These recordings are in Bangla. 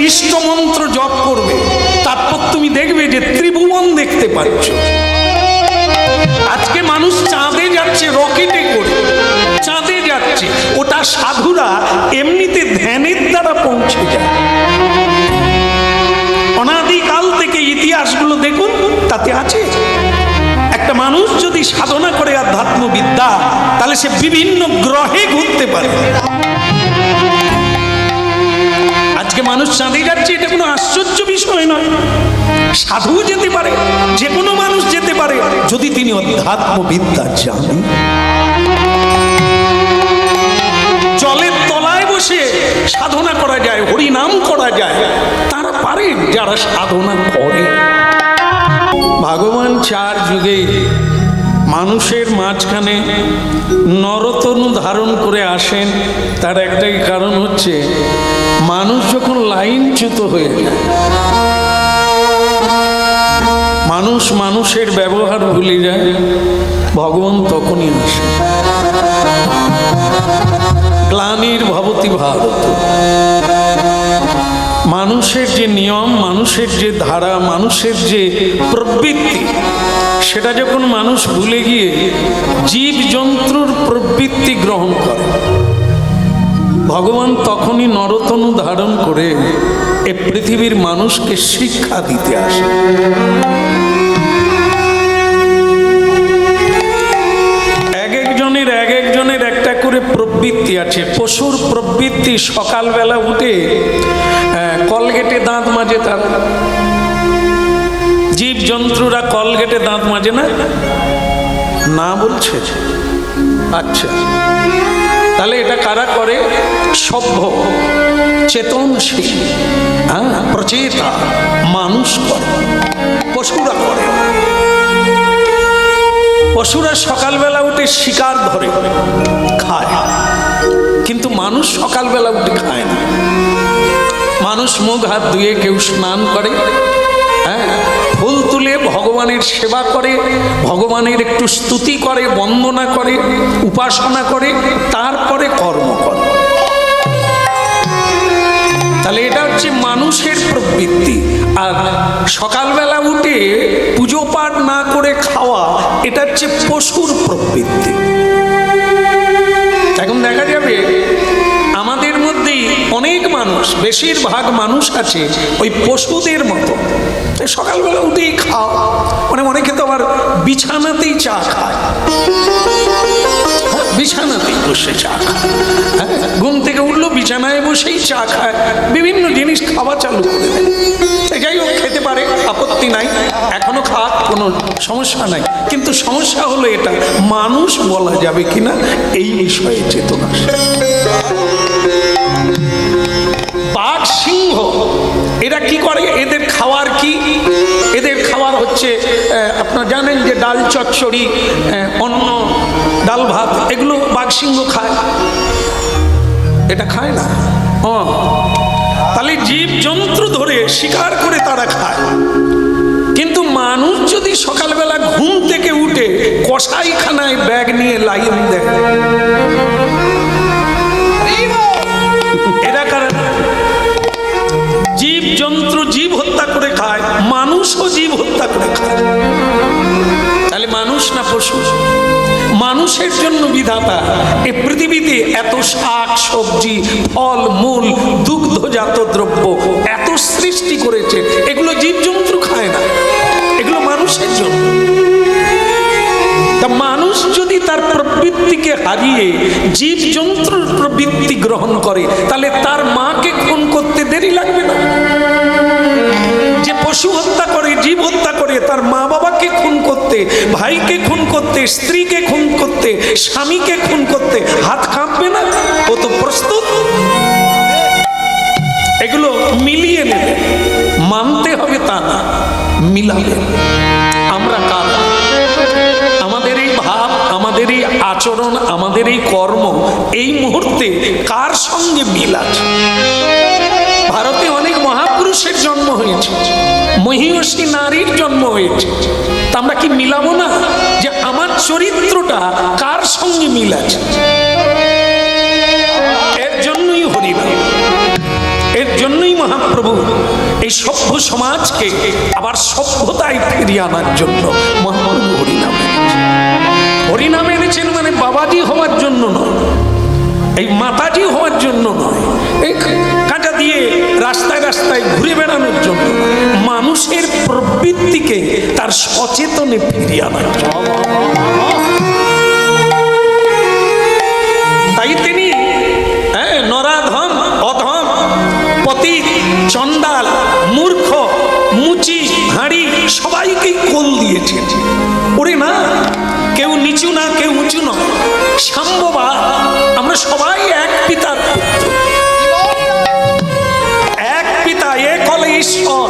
ইষ্টমন্ত্র জপ করবে, তারপর তুমি দেখবে যে ত্রিভুবন দেখতে পাচ্ছ। আজকে মানুষ চাঁদে যাচ্ছে রকেটে করে, চাঁদে যাচ্ছে, ওটা সাধুরা এমনিতে ধ্যানের দ্বারা পৌঁছে যায়। অনাদিকাল থেকে ইতিহাসগুলো দেখুন, তাতে আছে। একটা মানুষ যদি সাধনা করে আধ্যাত্ম বিদ্যা, তাহলে সে বিভিন্ন গ্রহে ঘুরতে পারে। আজকে মানুষ চাঁদে যাচ্ছে, এটা কোনো আশ্চর্য বিষয় নয়। সাধু যেতে পারে, যে কোনো মানুষ যেতে পারে, যদি তিনি অধ্যাত্ম বিদ্যা জানেন। জলের তলায় বসে সাধনা করা যায়, হরিনাম করা যায়, তারা পারেন যারা সাধনা করে। ভগবান 4 যুগে মানুষের মাঝখানে নরতনু ধারণ করে আসেন। তার একটাই কারণ হচ্ছে, মানুষ যখন লাইনচ্যুত হয়ে যায়, মানুষ মানুষের ব্যবহার ভুলে যায়, ভগবান তখনই আসে। গ্লানির ভবতি ভারত। মানুষের যে নিয়ম, মানুষের যে ধারা, মানুষের যে প্রবৃত্তি, সেটা যখন মানুষ ভুলে গিয়ে জীব জন্তুর প্রবৃত্তি গ্রহণ করে, ভগবান তখনই নরতনু ধারণ করে এ পৃথিবীর মানুষকে শিক্ষা দিতে আসে। এক একজনের একটা করে প্রবৃত্তি আছে। পশুর প্রবৃত্তি সকালবেলা উঠে কলগেটে দাঁত মাজে, তার জীব জন্তুরা কলগেটে দাঁত মাজে না? না বলছে? আচ্ছা, তাহলে এটা কারা করে? সভ্য চেতনশীল প্রচেতা মানুষ করে, পশুরা করে। পশুরা সকালবেলা উঠে শিকার ধরে খায়, কিন্তু মানুষ সকালবেলা উঠে খায় না। মানুষ মুখ হাত ধুয়ে, কেউ স্নান করে, ফুল তুলে ভগবানের সেবা করে, ভগবানের একটু স্তুতি করে, বন্দনা করে, উপাসনা করে, তারপরে কর্ম করে। তাহলে এটা হচ্ছে মানুষের প্রবৃত্তি। আর সকালবেলা উঠে পুজো পাঠ না করে খাওয়া, এটা হচ্ছে পশুর প্রবৃত্তি। এখন দেখা যাবে আমাদের মধ্যেই অনেক মানুষ, বেশিরভাগ মানুষ আছে ওই পশুদের মতো, সকালবেলা উঠেই খাও, মানে অনেকে তো আবার বিছানাতেই চা খায়, বিছানাতেই বসে চা খায়, ঘুম থেকে উঠলো বিছানায় বসেই চা খায়, বিভিন্ন জিনিস খাওয়া চালু করে দেয়। যাই হোক, খেতে পারে, আপত্তি নাই, এখনো খাক, কোনো সমস্যা নাই। কিন্তু সমস্যা হলো এটা, মানুষ বলা যাবে কিনা এই বিষয়ে চেতনা। বাঘ, সিংহ এরা কি করে? এদের খাওয়ার কি? এদের খাওয়ার হচ্ছে, আপনারা জানেন যে ডাল চচ্চড়ি, অন্ন, ডাল ভাত, এগুলো বাঘ সিংহ খায়। এটা খায় না? তাহলে জীব জন্তু ধরে শিকার করে তারা খায়। কিন্তু মানুষ যদি সকালবেলা ঘুম থেকে উঠে কসাইখানায় ব্যাগ নিয়ে লাইন দেয়, এরা কারণ জীব জন্তু জীব হত্যা করে খায়, মানুষও জীব হত্যা করে খায়। তাহলে মানুষ না পশু? মানুষের জন্য বিধাতা এই পৃথিবীতে এত শাক সবজি, ফল মূল, দুগ্ধজাত দ্রব্য এত সৃষ্টি করেছে, এগুলো জীব জন্তু খায় না, এগুলো মানুষের জন্য। তা মানুষ যদি তার প্রবৃত্তিকে হারিয়ে জীব জন্তুর প্রবৃত্তি গ্রহণ করে, তাহলে তার মাকে খুন করতে দেরি লাগবে না। যে পশু হত্যা করে, জীব হত্যা করে, তার মা বাবাকে খুন করতে, ভাইকে খুন করতে, স্ত্রীকে খুন করতে, স্বামীকে খুন করতে হাত কাঁপবে না? ও তো প্রস্তুত। এগুলো মিলিয়ে নেবে, মানতে হবে তা না, মিলাবে। আমরা কারা? আমাদের এই ভাব, আমাদের এই আচরণ, আমাদের এই কর্ম এই মুহূর্তে কার সঙ্গে মিল আছে? ভারতে অনেক মহাপুরুষের জন্ম হয়েছে, মহিষী নারীর জন্ম হয়েছে, তা আমরা কি মিলাবো না যে আমার চরিত্রটা কার সঙ্গে মিল আছে? এর জন্যই হরিনাম, এর জন্যই মহাপ্রভু এই সভ্য সমাজকে আবার সভ্যতায় ফিরিয়ে আনার জন্য মহাপ্রভু হরিনাম এনেছেন। হরিনাম এনেছেন মানে বাবাজি হওয়ার জন্য নয়, এই মাতাজি হওয়ার জন্য নয়, এই কাঁটা দিয়ে রাস্তায় রাস্তায় ঘুরে বেড়ানোর জন্য, মানুষের প্রবৃত্তিকে তার সচেতনে ফিরিয়ে আনার জন্য। তাই তিনি নরাধম, অধম, পতিত, চণ্ডাল, মূর্খ, মুচি, হাঁড়ি সবাইকেই কোল দিয়েছেন। ওরে না, কেউ নিচু না, কেউ উঁচু নয়, সাম্যবাদ। আমরা সবাই এক পিতার পুত্র, এক পিতা, এক হলে ঈশ্বর,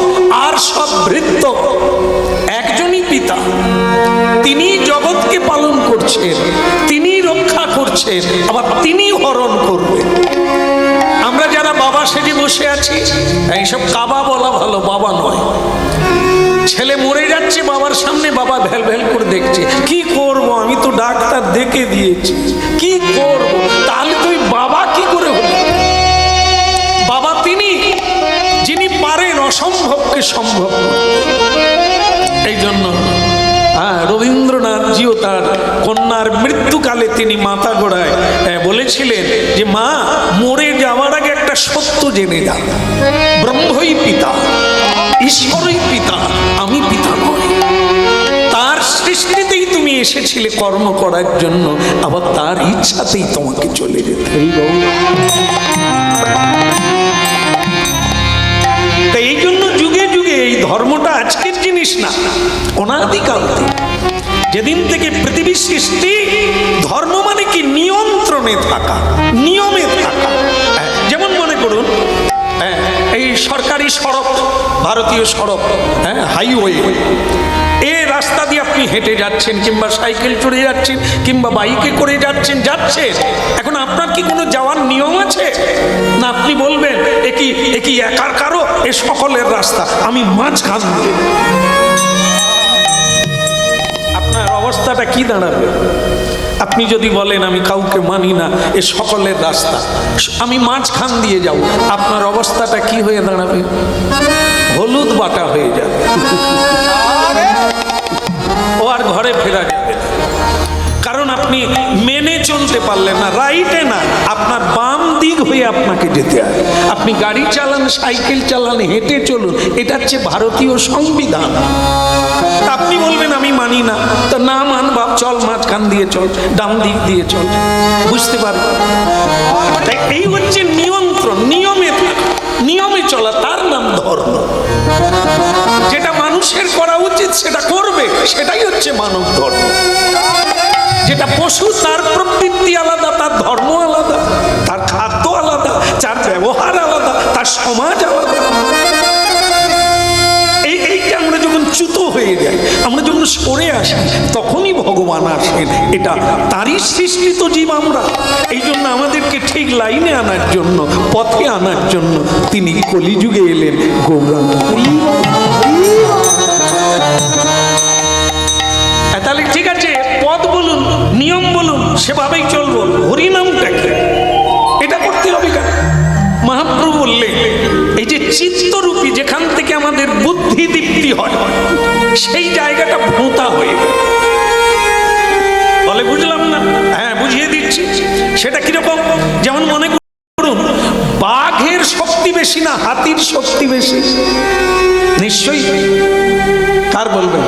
আর সব ভৃত্য। একজনই পিতা, তিনি জগৎকে পালন করছেন, তিনি রক্ষা করছেন, আবার তিনি হরণ করবেন। আমরা যারা বাবা সেজে বসে আছি, এইসব কাবা বলা ভালো, বাবা নয়। ছেলে মরে যাচ্ছে বাবার সামনে, বাবা ভ্যাল ভ্যাল করে দেখছে, কি করব, আমি তো ডাক্তার দেখে দিয়েছি, কি করব। তাহলে তুই বাবা কি করে হলো? বাবা তিনি, যিনি পারেন অসম্ভবকে সম্ভব। এই জন্য রবীন্দ্রনাথজিও তার কন্যার মৃত্যুকালে তিনি মাথা গোড়ায় বলেছিলেন যে মা, মরে যাওয়ার আগে একটা সত্য জেনে যা, ব্রহ্মই পিতা, ঈশ্বরই পিতা, আমি পিতা নই। তার সৃষ্টিতেই তুমি এসেছিলে কর্ম করার জন্য, আবার তার ইচ্ছাতেই তোমাকে চলে যেতে। এই জন্য যুগে যুগে এই ধর্মটা আজকের জিনিস না, অনাদিকাল থেকে, যেদিন থেকে পৃথিবীর সৃষ্টি, ধর্ম মানে কি নিয়ন্ত্রণে থাকা, নিয়মে থাকা। যেমন মনে করুন এই সরকারি সড়ক, ভারতীয় সড়ক, হাইওয়ে, এই রাস্তা দিয়ে আপনি হেঁটে যাচ্ছেন, কিংবা সাইকেল চড়ে যাচ্ছেন, কিংবা বাইকে করে যাচ্ছেন। এখন আপনার কি কোনো যাওয়ার নিয়ম আছে? না আপনি বলবেন একই একার কারো, এ সকলের রাস্তা, আমি মাঝখান দিয়ে। আপনার অবস্থাটা কি দাঁড়াবে? আপনি যদি বলেন আমি কাউকে মানি না, এ সকলের রাস্তা, আমি মাঝখান দিয়ে যাব, আপনার অবস্থাটা কি হয়ে দাঁড়াবে? হলুদ বাটা হয়ে যাবে, ও আর ঘরে ফেরা যাবে না। কারণ আপনি মেনে চলতে পারলেন না, রাইটে না, আপনার বাম দিক হয়ে আপনাকে যেতে হয়। আপনি গাড়ি চালান, সাইকেল চালান, হেঁটে চলুন, এটা হচ্ছে ভারতীয় সংবিধান। আপনি বলবেন আমি মানি না, তো না মান বাপ, চল মাঝখান দিয়ে চল, ডান দিক দিয়ে চল, বুঝতে পারবেন? তাই এই হচ্ছে নিয়ন্ত্রণ, নিয়মে চলা, তার নাম ধর্ম। যেটা মানুষের করা উচিত সেটা করবে, সেটাই হচ্ছে মানব ধর্ম। যেটা পশু, তার প্রবৃত্তি আলাদা, তার ধর্ম আলাদা, তার খাদ্য আলাদা, তার ব্যবহার আলাদা, তার সমাজ আলাদা। এইটা আমরা যখন চ্যুত হয়ে যাই, আমরা যখন সরে আসি, তখনই ভগবান আসেন। এটা তারই সৃষ্টিত জীব আমরা। এই জন্য আমাদেরকে ঠিক লাইনে আনার জন্য, পথে আনার জন্য তিনি কলিযুগে এলেন। গৌরাঙ্গ, তাহলে ঠিক আছে, পথ বলুন, নিয়ম বলুন, সেভাবেই চলবো। হরিনামটাকে এটা করতে হবে কেন? মহাপ্রভু বললেন এই যে চিত্তরূপী, যেখান থেকে আমাদের বুদ্ধি দীপ্তি হয়, সেই জায়গাটা ভোঁতা হয়ে বলে। বুঝলাম না? হ্যাঁ, বুঝিয়ে দিচ্ছি। সেটা কিরকম? যেমন মনে করুন, বাঘের শক্তি বেশি না হাতির শক্তি বেশি? নিশ্চয়ই। কার বলবেন?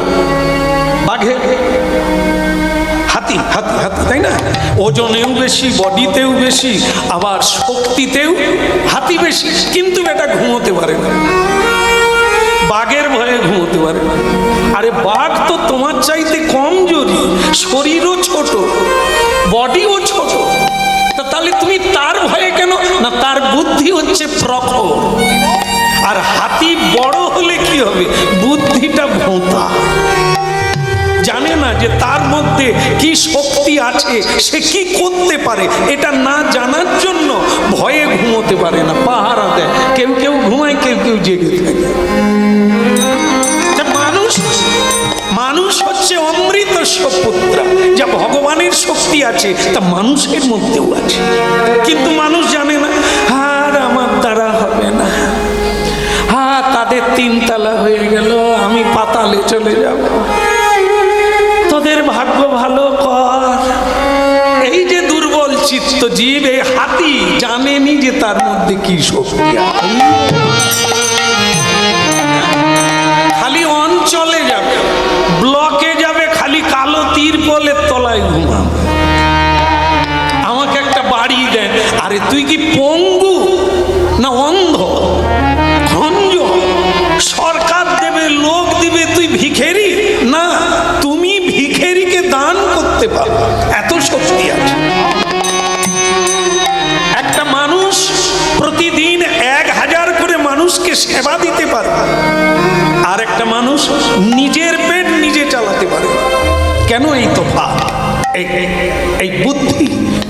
বাঘের, হাতি, হাতি, হাতি, তাই না? ওজনেও বেশি, বডিতেও বেশি, আবার শক্তিতেও হাতি বেশি, কিন্তু এটা ঘুমোতে পারে না, বাঘের ভয়ে ঘুমোতে পারে না। আরে বাঘ তো তোমার চাইতে কমজোরি, শরীরও ছোট, বডিও ছোট, তাহলে তুমি তার ভয়ে কেন? না, তার বুদ্ধি হচ্ছে প্রখর। আর হাতি বড় হলে কি হবে? বুদ্ধিটা ভোঁতা, জানে না যে তার মধ্যে কি শক্তি আছে, সে কি করতে পারে। এটা না জানার জন্য ভয়ে ঘুমোতে পারে না, পাহারা দেয়। কেউ কেউ ঘুমায়, কেউ কেউ জেগে থাকে। মানুষ হচ্ছে অমৃত পুত্র, যা ভগবানের শক্তি আছে তা মানুষের মধ্যেও আছে, কিন্তু মানুষ জানে না। আর আমার দ্বারা হবে না, তাদের 3 তলা হয়ে গেল, আমি পাতালে চলে যাব। তোদের ভাগ্য ভালো কর। এই যে দুর্বল চিত্ত জীব, এই হাতি জানেনি যে তার মধ্যে কি শক্তি আছে। খালি অঞ্চলে যাবে, ব্লকে যাবে, খালি কালো তিরপলের তলায় ঘুমাবে। আমাকে একটা বাড়ি দেন। আরে তুই কি পঙ্গু না অন্ধ? খঞ্জ সরকার দেবে, লোক দিবে, তুই ভিখারি না? তুমি ভিখারিকে দান করতে পারো, এত শক্তি আছে। একটা মানুষ প্রতিদিন 1000 করে মানুষকে সেবা দিতে পারে, আর একটা মানুষ নিজের পেট নিজে চালাতে পারে। কেন? এই তফাৎ, এই বুদ্ধি,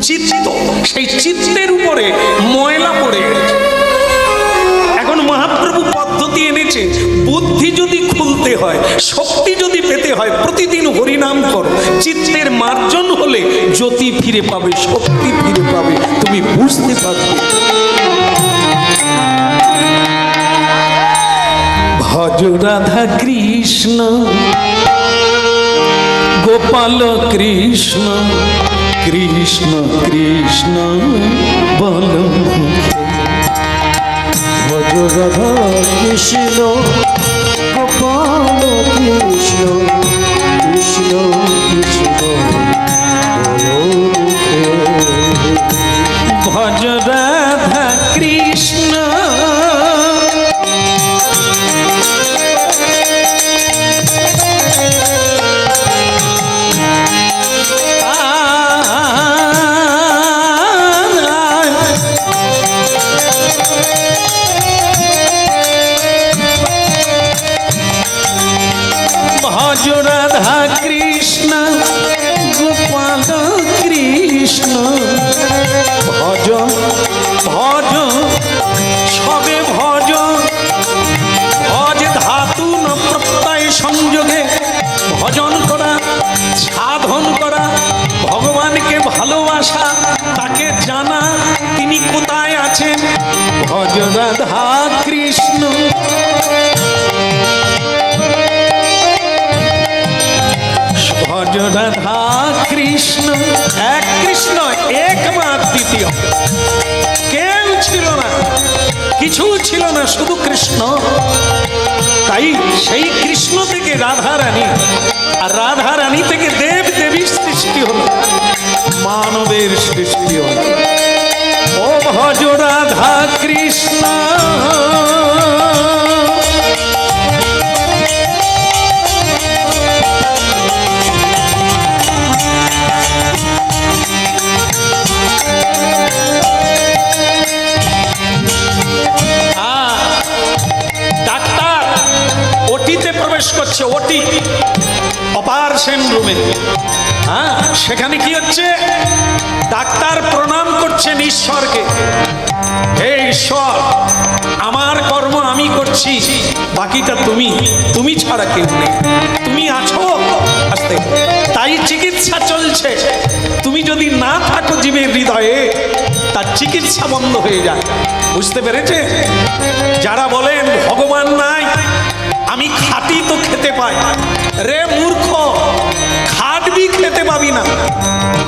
চিত্ত, সেই চিত্তের উপরে ময়লা পড়ে গেছে। এখন মহাপ্রভু পদ্ধতি এনেছে, বুদ্ধি যদি খুলতে হয়, শক্তি যদি পেতে হয়, প্রতিদিন হরিনাম করো। চিত্তের মার্জন হলে জ্যোতি ফিরে পাবে, শক্তি ফিরে পাবে, তুমি বুঝতে পারবে। ভজ রাধা কৃষ্ণ গোপাল কৃষ্ণ, কৃষ্ণ কৃষ্ণ বল। ভজ রাধা কৃষ্ণ গোপাল কৃষ্ণ, কৃষ্ণ কৃষ্ণ ভজ রাধা কৃষ্ণ ভজ রাধা কৃষ্ণ গোপাল কৃষ্ণ। ভজ ভজ সবে ভজ, ভজ ধাতু ন প্রত্যয় সংযোগে ভজন করা, সাধন করা, ভগবানকে ভালোবাসা, তাকে জানা তিনি কোথায় আছেন। ভজ রাধা কৃষ্ণ। ভজ রাধা কৃষ্ণ। এক কৃষ্ণ, একমাত্র, দ্বিতীয় কেউ ছিল না, কিছু ছিল না, শুধু কৃষ্ণ। তাই সেই কৃষ্ণ থেকে রাধা রানী, আর রাধা রানী থেকে দেব দেবীর সৃষ্টি হলো, মানবের সৃষ্টি হলো। ও ভজ রাধা কৃষ্ণ। ডাক্তার ওটিতে প্রবেশ করছে, ওটি অপারেশন রুমে। হ্যাঁ, সেখানে কি হচ্ছে? ডাক্তার প্রণাম করছেন ঈশ্বরকে। হে ঈশ্বর, আমার কর্ম আমি করছি, বাকিটা তুমি, তুমি ছাড়া কেউ নেই, তুমি আছো। আস্তে, তাই চিকিৎসা চলছে। তুমি যদি না থাকো জীবের হৃদয়ে, তার চিকিৎসা বন্ধ হয়ে যায়। বুঝতে পেরেছে? যারা বলেন ভগবান নাই, আমি খাটি তো খেতে পাই, রে মূর্খ, খাটবি খেতে পাবি না।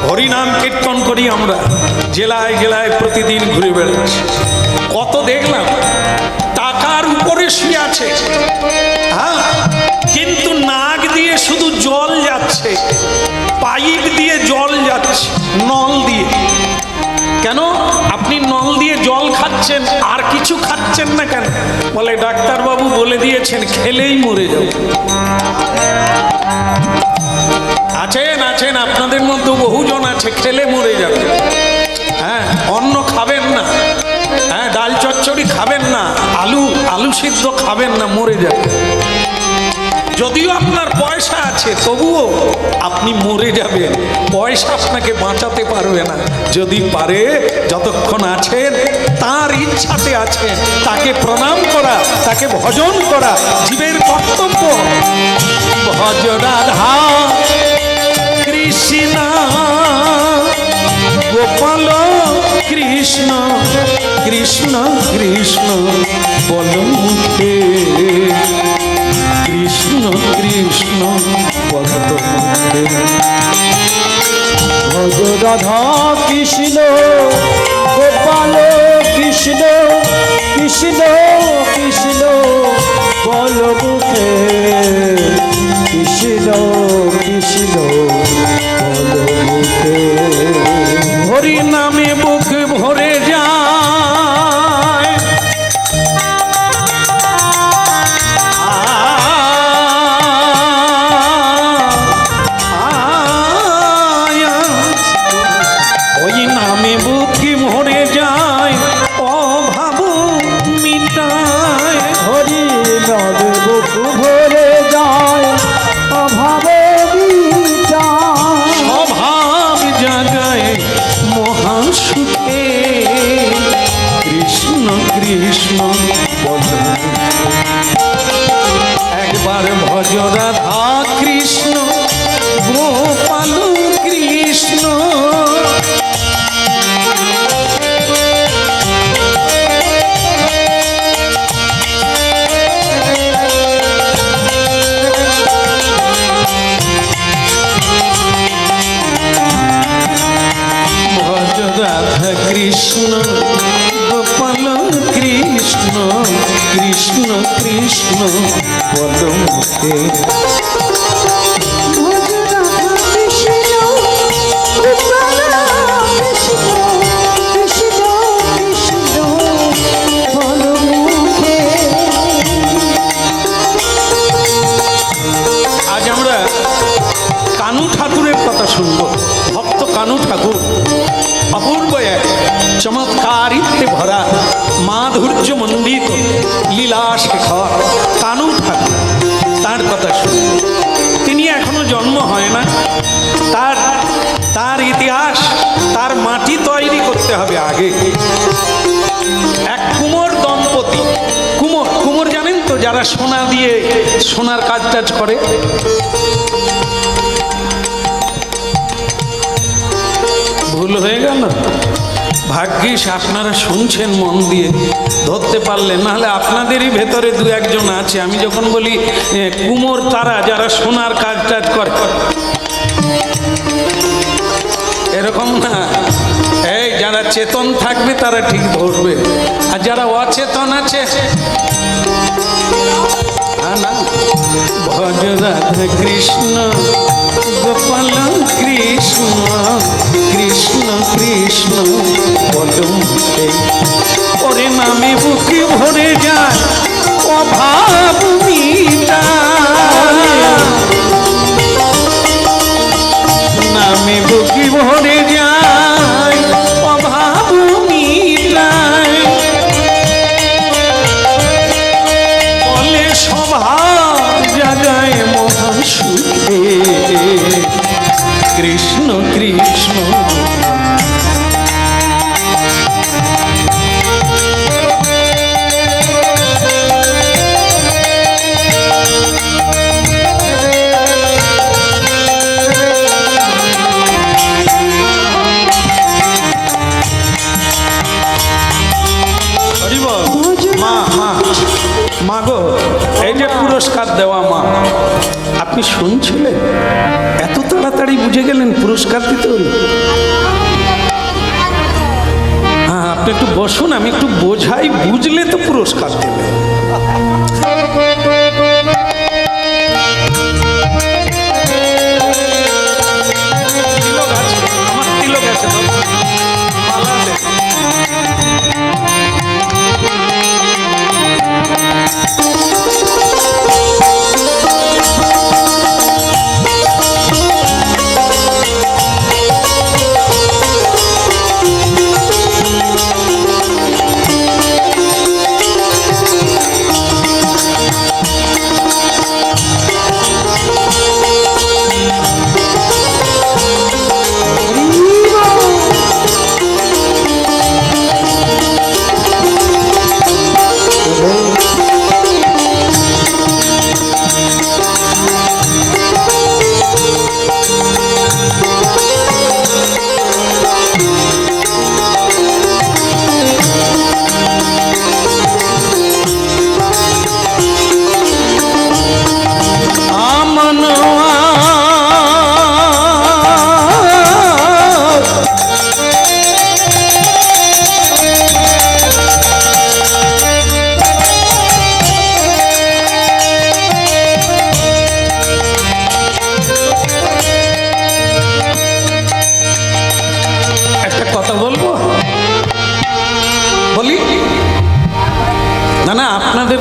হরিনাম কীর্তন করি আমরা, জেলায় জেলায় প্রতিদিন ঘুরে বেড়াচ্ছি। কত দেখলাম টাকার উপরে শুয়ে আছে, হ্যাঁ, কিন্তু নাক দিয়ে শুধু জল যাচ্ছে, পাইপ দিয়ে জল যাচ্ছে, নল দিয়ে। কেন আপনি নল দিয়ে জল খাচ্ছেন, আর কিছু খাচ্ছেন না কেন? বলে ডাক্তারবাবু বলে দিয়েছেন খেলেই মরে যাবে। আছেন আছেন, আপনাদের মধ্যে বহুজন আছে খেলে মরে যাবে। হ্যাঁ, অন্ন খাবেন না, হ্যাঁ, ডাল চচ্চড়ি খাবেন না, আলু সিদ্ধ খাবেন না, মরে যাবে। যদিও আপনার পয়সা আছে, তবুও আপনি মরে যাবেন। পয়সা আপনাকে বাঁচাতে পারবে না। যদি পারে, যতক্ষণ আছেন তার ইচ্ছাতে আছেন, তাকে প্রণাম করা, তাকে ভজন করা জীবের কর্তব্য। ভজ রাধা কৃষ্ণ গোপাল কৃষ্ণ, কৃষ্ণ কৃষ্ণ বল মুখে। কৃষ্ণ পদ্মমুখে। ভজ রাধা কৃষ্ণ গোপাল কৃষ্ণ কৃষ্ণ কৃষ্ণ বল মুখে কৃষ্ণ কৃষ্ণ বল মুখে। হরি নামে বুক ভরে যায়, ওই নামে বুক ভরে যায়, অভাব মিটায়। হরি নামে বুক ভরে যায়, অভাবে মিটায়। অভাব জাগায় মহাসুখে, কৃষ্ণ কৃষ্ণ বল। একবার ভজ রাধা কৃষ্ণ গোপাল কৃষ্ণ। ভজ রাধা কৃষ্ণ গোপাল কৃষ্ণ, কৃষ্ণ কৃষ্ণ বল মুখে। আজ আমরা কানু ঠাকুরের কথা শুনব। ভক্ত কানু ঠাকুর অপূর্ব এক চমৎকারিত্বে ভরা মাধুর্য মণ্ডিত লীলা শেখর কানু ঠাকুর, তার কথা শুনব। তিনি এখনো জন্ম হয় না, তার ইতিহাস, তার মাটি তৈরি করতে হবে আগে। এক কুমোর দম্পতি, কুমোর জানেন তো, যারা সোনা দিয়ে সোনার কাজ টাজ করে। ভুল হয়ে গেল, ভাগ্যিস আপনারা শুনছেন মন দিয়ে, ধরতে পারলেন, নাহলে আপনাদেরই ভেতরে দু একজন আছে। আমি যখন বলি কুমোর, তারা যারা সোনার কাজ টাজ করে, এরকম না। এই যারা চেতন থাকবে তারা ঠিক ধরবে, আর যারা অচেতন আছে না। ভজ রাধা কৃষ্ণ গোপাল কৃষ্ণ, কৃষ্ণ কৃষ্ণ বল মুখে। ওরে নামে বুকে ভরে যায়, অভাব মিটায়। নামে বুকে ভরে যায়, অভাব মিটায়। বলে স্বভাব জাগায় মহাসুখে, কৃষ্ণ কৃষ্ণ। মা গো, এই যে পুরস্কার দেওয়া মা, আপনি শুনছিলেন? এত তাড়াতাড়ি বুঝে গেলেন পুরস্কার দিতে হলো? হ্যাঁ, আপনি একটু বসুন, আমি একটু বোঝাই, বুঝলে তো পুরস্কার দেবেন। তিলক আছে, আমার তিলক আছে তো, মালা আছে।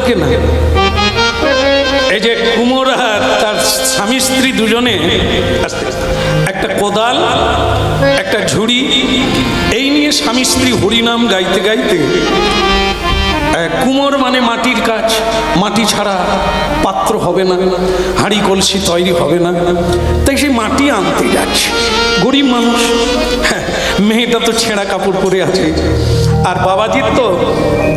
ঢোকে না। এই যে কুমোর আর তার স্বামী স্ত্রী দুজনে একটা কোদাল একটা ঝুড়ি এই নিয়ে স্বামী স্ত্রী হরিনাম গাইতে গাইতে, কুমোর মানে মাটির কাজ, মাটি ছাড়া পাত্র হবে না, হাঁড়ি কলসি তৈরি হবে না, তাই সেই মাটি আনতে যাচ্ছে। গরিব মানুষ, হ্যাঁ, মেয়েটা তো ছেঁড়া কাপড় পরে আছে, আর বাবাজির তো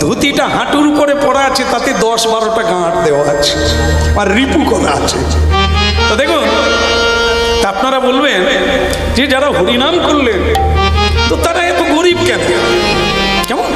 ধুতিটা হাঁটুর উপরে পড়া আছে, তাতে 10-12টা গাঁট দেওয়া আছে আর রিপু করা আছে। তো দেখুন, আপনারা বলবেন যে যারা হরিনাম করলেন তো তারা এত গরিব কেন? কেমন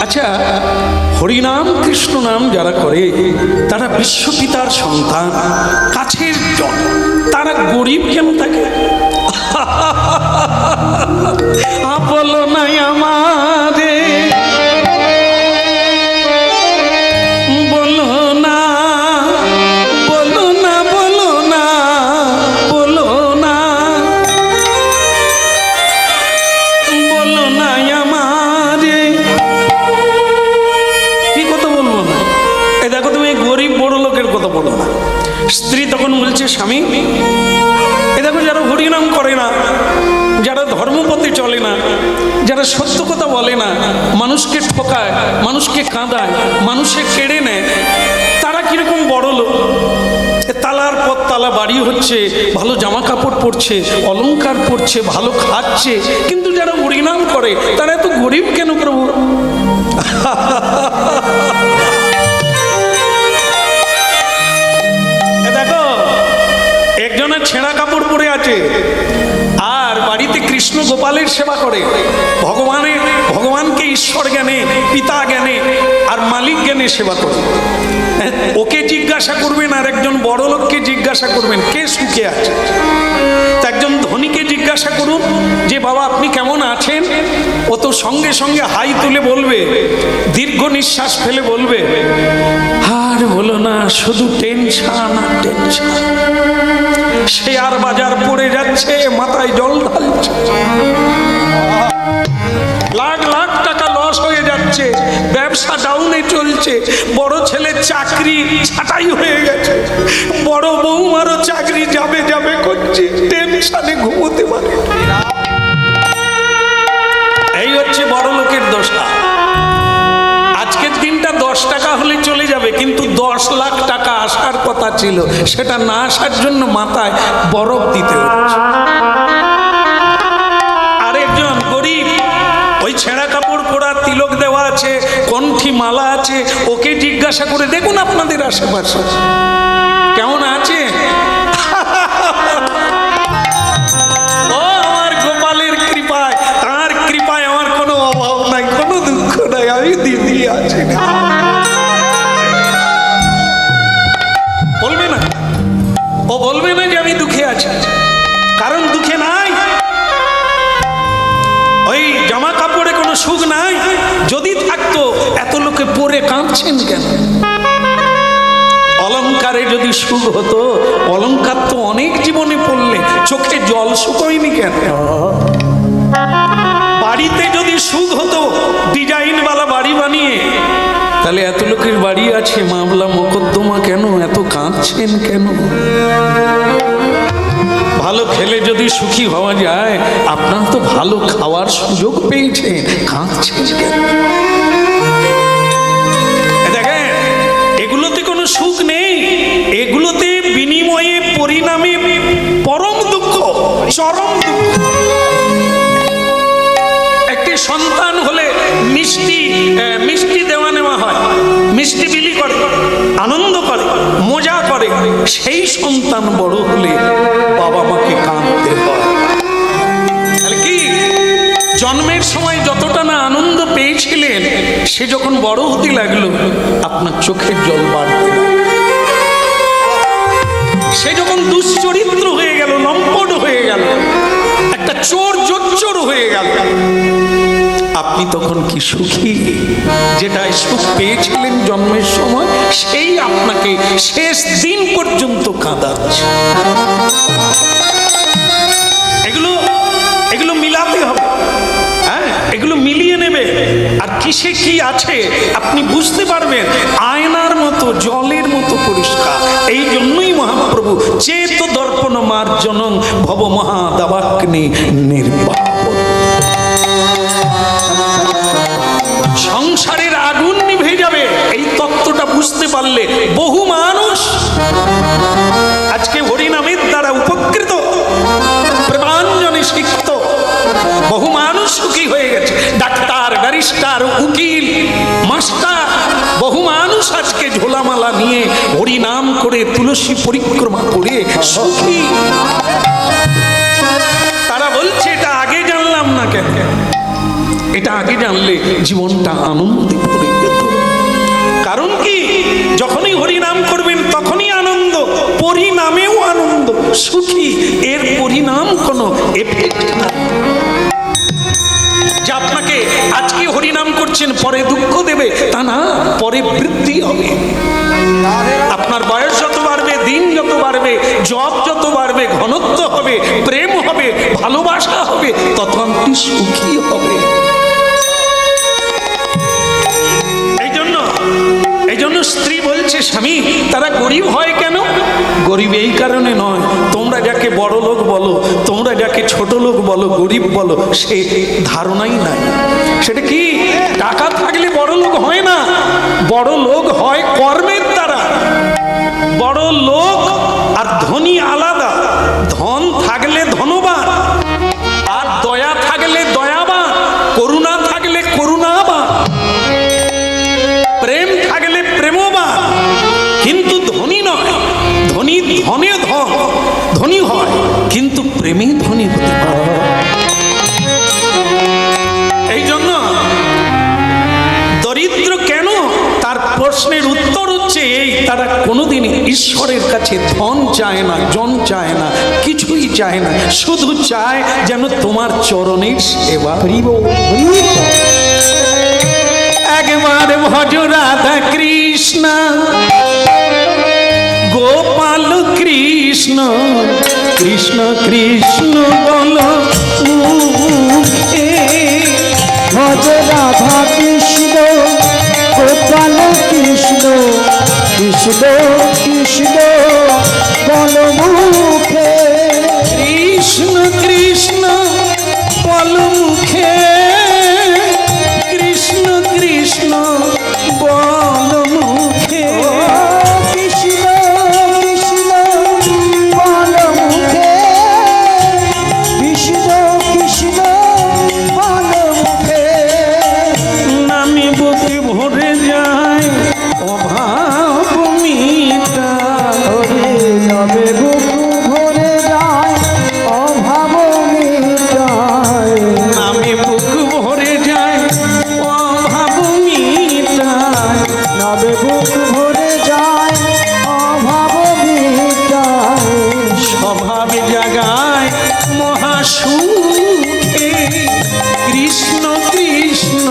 আচ্ছা, হরিনাম কৃষ্ণ নাম যারা করে তারা বিশ্বপিতার সন্তান, কাছের জন, তারা গরিব কেন থাকে? বলো নাই আমারে, বলো না, বলো না, বলো না, বলো না, বলো নাই আমারে। কি কথা বলবো না? এই দেখো, তুমি গরিব বড় লোকের কথা বলো না। স্ত্রী তখন বলছে, স্বামী, এ দেখো, যারা হরিনাম করে না, যারা ধর্মপথে চলে না, যারা সত্য কথা বলে না, মানুষকে ঠকায়, মানুষকে কাঁদায়, মানুষকে কেড়ে নেয়, তারা কিরকম বড় লোক। তালার পর তালা বাড়ি হচ্ছে, ভালো জামা কাপড় পরছে, অলংকার পরছে, ভালো খাচ্ছে, কিন্তু যারা হরিনাম করে তারা এত গরিব কেন প্রভু? দেখো, একজনের ছেঁড়া কাপড় পরে আছে আর বাড়িতে কৃষ্ণ গোপালের সেবা করে, ভগবানকে ঈশ্বর জ্ঞানে, পিতা জ্ঞানে আর মালিক জ্ঞানে সেবা করে। ওকে জিজ্ঞাসা করবেন আর একজন বড় লোককে জিজ্ঞাসা করবেন কে সুখে আছে। তা একজন ধনীকে জিজ্ঞাসা করুন যে বাবা আপনি কেমন আছেন, ও তো সঙ্গে সঙ্গে হাই তুলে বলবে, দীর্ঘ নিঃশ্বাস ফেলে বলবে, আর বলো না, শুধু টেনশন আর টেনশন, শেয়ার বাজার পড়ে যাচ্ছে, মাথায় জল ঢালছে, লাখ লাখ টাকা লস হয়ে যাচ্ছে, ব্যবসা ডাউনে চলছে, বড় ছেলের চাকরি ছাঁটাই হয়ে গেছে, বড় বৌমারও চাকরি যাবে যাবে করছে, টেনশনে ঘুমোতে পারে। এই হচ্ছে বড় লোকের দশা। আজকের দিনটা 10 টাকা হলে চলে যাবে, কিন্তু 10 লাখ টাকা আসার কথা ছিল, সেটা না আসার জন্য মাথায় বরফ দিতে হচ্ছে। আরেকজন গরিব, ওই ছেঁড়া কাপড় পরা, তিলক দেওয়া আছে, কণ্ঠি মালা আছে, ওকে জিজ্ঞাসা করে দেখুন আপনাদের আশেপাশে কেমন আছে। ও আমার গোপালের কৃপায়, তার কৃপায় আমার কোনো অভাব নাই, কোনো দুঃখ নাই, আমি দিদি আছি। বলবে না, ও বলবে না যে আমি দুঃখে আছি, কারণ দুঃখে নাই, ওই জামা কাপড়ে কোনো সুখ নাই। যদি থাকতো এত লোকে পরে কাঁদছেন কেন? অলংকারে যদি সুখ হতো, অলংকার তো অনেক জীবনে পড়লে চোখে জল শুকোয়নি কেন? বাড়িতে যদি সুখ হতো, ডিজাইনওয়ালা বাড়ি বানিয়ে, তাহলে এত লোকের বাড়ি আছে, মামলা মোকদ্দমা কেন? এত কাঁদছেন কেন? ভালো খেলে যদি সুখী হওয়া যায়, আপনার তো ভালো খাওয়ার সুযোগ পেয়েছে, কাঁদছেন কেন? সেই সন্তান বড় হলে বাবা মাকে কাঁদতে হয়। তাহলে কি জন্মের সময় যতটা না আনন্দ পেয়েছিলেন, সে যখন বড় হতে লাগলো আপনার চোখের জল বাড়তে লাগলো। সে যখন দুশ্চরিত্র হয়ে গেল, লম্পট হয়ে গেল, একটা চোর জোচ্চোর হয়ে গেল, আপনি তখন কি সুখী? যেটা সুখ পেয়েছিলেন জন্মের সময়, সেই আপনাকে শেষ দিন পর্যন্ত কাঁদাচ্ছে। এগুলো মিলাতে হবে, হ্যাঁ, এগুলো মিলিয়ে নেবে। আর কিসে কি আছে আপনি বুঝতে পারবেন। আয়নার মতো, জলের মতো পরিষ্কার। এই জন্যই মহাপ্রভু চেত দর্পণ মার্জনং ভব মহাদাবাগ্নি নির্বাপন। সংসারের আগুন নিভে যাবে, এই তত্ত্বটা বুঝতে পারলে বহু মানুষ আজকে হরিনামের দ্বারা উপকৃত, প্রেমাঞ্জনে শিক্ষিত। বহু মানুষ সুখী হয়ে গেছে, ডাক্তার, ব্যারিস্টার, উকিল, মাস্টার। বহু মানুষ আজকে ঝোলামালা নিয়ে হরিনাম করে, তুলসী পরিক্রমা করে সুখী। তারা বলছে এটা আগে জানলাম না কেন? এটা আগে জানলে জীবনটা আনন্দে ভরে যেত। কারণ কি, যখনই হরিনাম করবেন তখনই আনন্দ, পরিণামেও আনন্দ, সুখী। এর পরিণাম কোনো এফেক্ট না যে আপনাকে আজকে হরিনাম করছেন পরে দুঃখ দেবে, তা না, পরে বৃদ্ধি হবে। আপনার বয়স যত বাড়বে, দিন যত বাড়বে, জপ যত বাড়বে, ঘনত্ব হবে, প্রেম হবে, ভালোবাসা হবে, তত আপনি সুখী হবে। এই জন্য স্ত্রী বলছে, স্বামী তারা গরিব হয় কেন? গরিব এই কারণে নয়, তোমরা যাকে বড় লোক বলো, তোমরা যাকে ছোট লোক বলো, গরিব বলো, সে ধারণাই নাই। সেটা কি, টাকা থাকলে বড় লোক হয় না, বড় লোক হয় কর্মের দ্বারা। বড় লোক আর ধনী আলাদা। ধন থাকলে ধনবান, আর দয়া থাকলে দয়াবান, করুণা থাকলে করুণাবান, প্রেম থাকলে প্রেমবান। কিন্তু ধনী নয়, ধনী ধনে ধনী হয়, কিন্তু প্রেমে ধনী হতে পারে। এই জন্য দরিদ্র কেন, তার প্রশ্নের উত্তর হচ্ছে এই, তারা কোনোদিন ঈশ্বরের কাছে ধন চায় না, জন চায় না, কিছুই চায় না, শুধু চায় যেন তোমার চরণের সেবা। একবার ভজ রাধা কৃষ্ণ, গোপাল কৃষ্ণ, কৃষ্ণ কৃষ্ণ বল ভজ রাধা কৃষ্ণ, গোপাল কৃষ্ণ, কৃষ্ণ কৃষ্ণ বল মুখে। কৃষ্ণ কৃষ্ণ বল মুখে, কৃষ্ণ কৃষ্ণ বল মুখে, কৃষ্ণ কৃষ্ণ বল মুখে, কৃষ্ণ কৃষ্ণ বল মুখে। নামে বুকে ভরে যায় অভাব মিটা। নামে বুক ভরে যায় অভাব মিটায়। নামে বুক ভরে যায় অভাব মিটায়। নামে বুক ভরে যায় অভাব মিটায়। স্বভাব জাগায় মহাসুখে, কৃষ্ণ কৃষ্ণ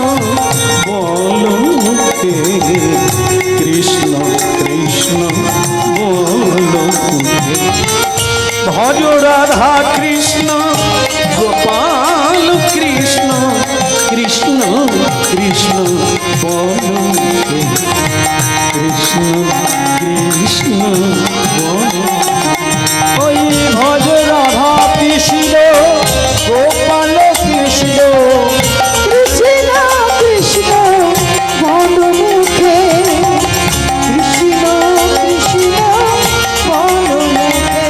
বল মুখে, কৃষ্ণ কৃষ্ণ বল মুখে। ভজ রাধা কৃষ্ণ, গোপাল কৃষ্ণ, কৃষ্ণ কৃষ্ণ বল মুখে, কৃষ্ণ কৃষ্ণ বল। ওই ভজ রাধা কৃষ্ণ, গোপাল কৃষ্ণ, কৃষ্ণ কৃষ্ণ বল মুখে, কৃষ্ণ কৃষ্ণ বল মুখে।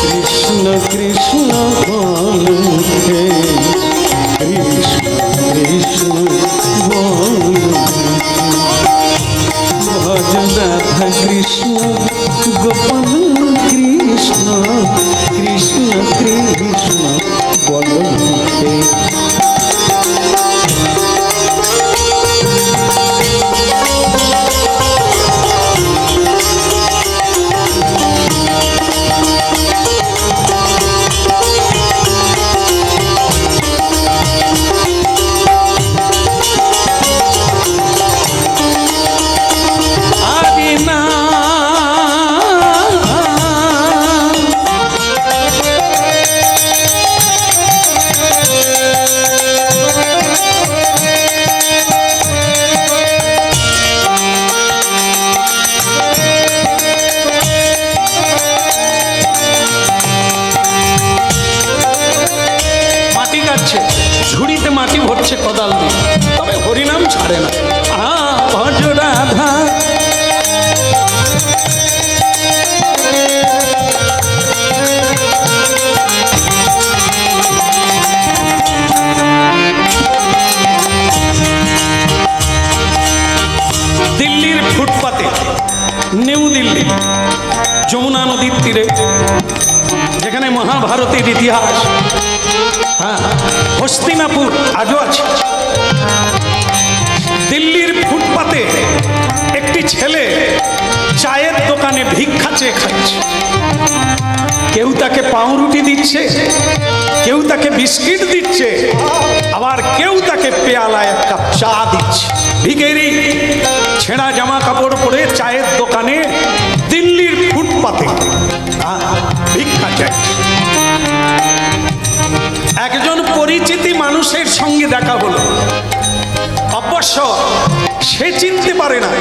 কৃষ্ণ কৃষ্ণ বল মুখে, কৃষ্ণ কৃষ্ণ বল ফুটপাতে নিউ দিল্লি যমুনা নদীর তীরে, যেখানে মহাভারতের ইতিহাস, হ্যাঁ হস্তিনাপুর আজও আছে। দিল্লির ফুটপাতে একটি ছেলে চায়ের দোকানে ভিক্ষা চেয়ে খাচ্ছে। কেউ তাকে পাউরুটি দিচ্ছে, কেউ তাকে বিস্কিট দিচ্ছে, আবার কেউ তাকে পেয়ালায় এক কাপ চা দিচ্ছে। ভিখারি ছেঁড়া জামা কাপড় পরে চায়ের দোকানে দিল্লির ফুটপাতে ভিক্ষা চাইছে। একজন পরিচিতি মানুষের সঙ্গে দেখা হলো। অবশ্য সে চিনতে পারে না,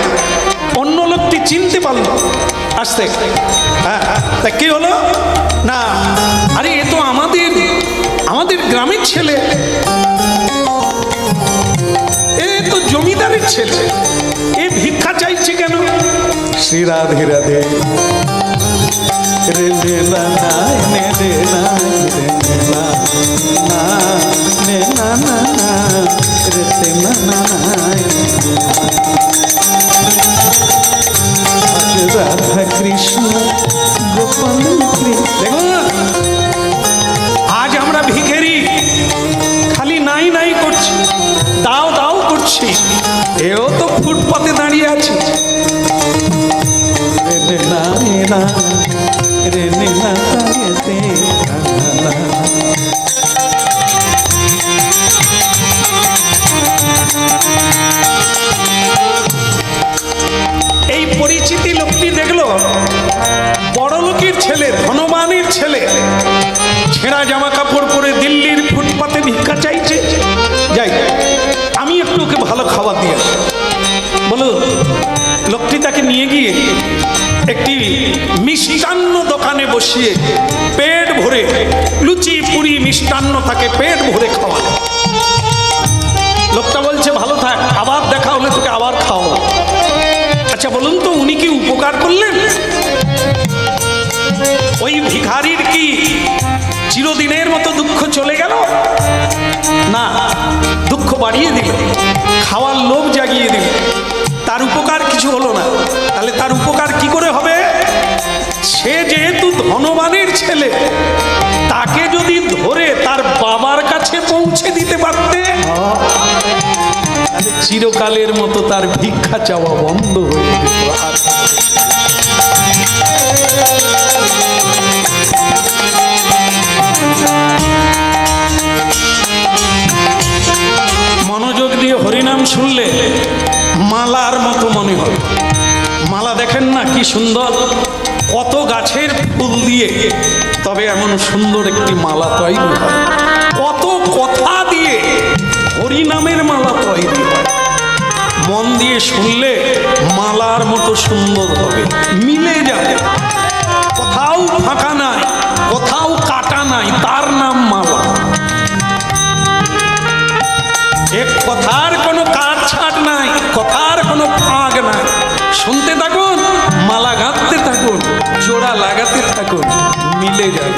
অন্য লোকটি চিনতে পারল আসতে। হ্যাঁ, তা কি হলো না, আরে এ তো আমাদের গ্রামের ছেলে, এ তো জমিদারের ছেলে, এ ভিক্ষা চাইছে কেন? শ্রী রাধে রাধে রে রে না নে রে না রে না না নে না না রে তে না না রাধা কৃষ্ণ গোপাল কৃষ্ণ। দেখো আজ আমরা ভিখারি, খালি নাই নাই করছি, দাও দাও করছি, এও তো ফুটপাতে দাঁড়িয়ে আছে। রে না না রে না রে না। এই পরিচিতি লোকটি দেখলো বড় লোকের ছেলে, ধনবানের ছেলে ছেঁড়া জামা কাপড় পরে দিল্লির ফুটপাতে ভিক্ষা চাইছে। যাই আমি একটু ওকে ভালো খাবার দিয়ে আসি। বলো, লোকটি তাকে নিয়ে গিয়ে একটি মিষ্টান্ন দোকানে বসিয়ে পেট ভরে লুচি পুরি মিষ্টান্ন তাকে পেট ভরে খাওয়ানো। লোকটা বলছে ভালো থাক, আবার দেখা হলে তোকে আবার খাও। আচ্ছা বলুন তো, উনি কি উপকার করলেন? ওই ভিখারির কি চিরদিনের মতো দুঃখ চলে গেল? না, দুঃখ বাড়িয়ে দিল, খাওয়ার লোভ জাগিয়ে দিল। তার উপকার কিছু হলো না। তাহলে তার উপকার কি করে হবে? সে যেহেতু ধনবানের ছেলে, তাকে যদি ধরে তার বাবার কাছে পৌঁছে দিতে পারতে, তাহলে চিরকালের মতো তার ভিক্ষা চাওয়া বন্ধ হয়ে যেত। মনোযোগ দিয়ে হরিনাম শুনলে মালার মতো মনে হয়। মালা দেখেন না কি সুন্দর, কত গাছের ফুল দিয়ে তবে এমন সুন্দর একটি মালা তৈরি হয়। কত কথা দিয়ে হরিনামের মালা তৈরি হয়। মন দিয়ে শুনলে মালার মতো সুন্দর হবে, মিলে যাবে। কোথাও ফাঁকা নাই, কোথাও কাটা নাই, তার নাম মালা। এক কথার কোনো কাটছাট নাই, কথার কোনো ফাঁক নাই। শুনতে থাকুন, মালা গাঁথতে থাকুন, জোড়া লাগাতে থাকুন, মিলে যায়।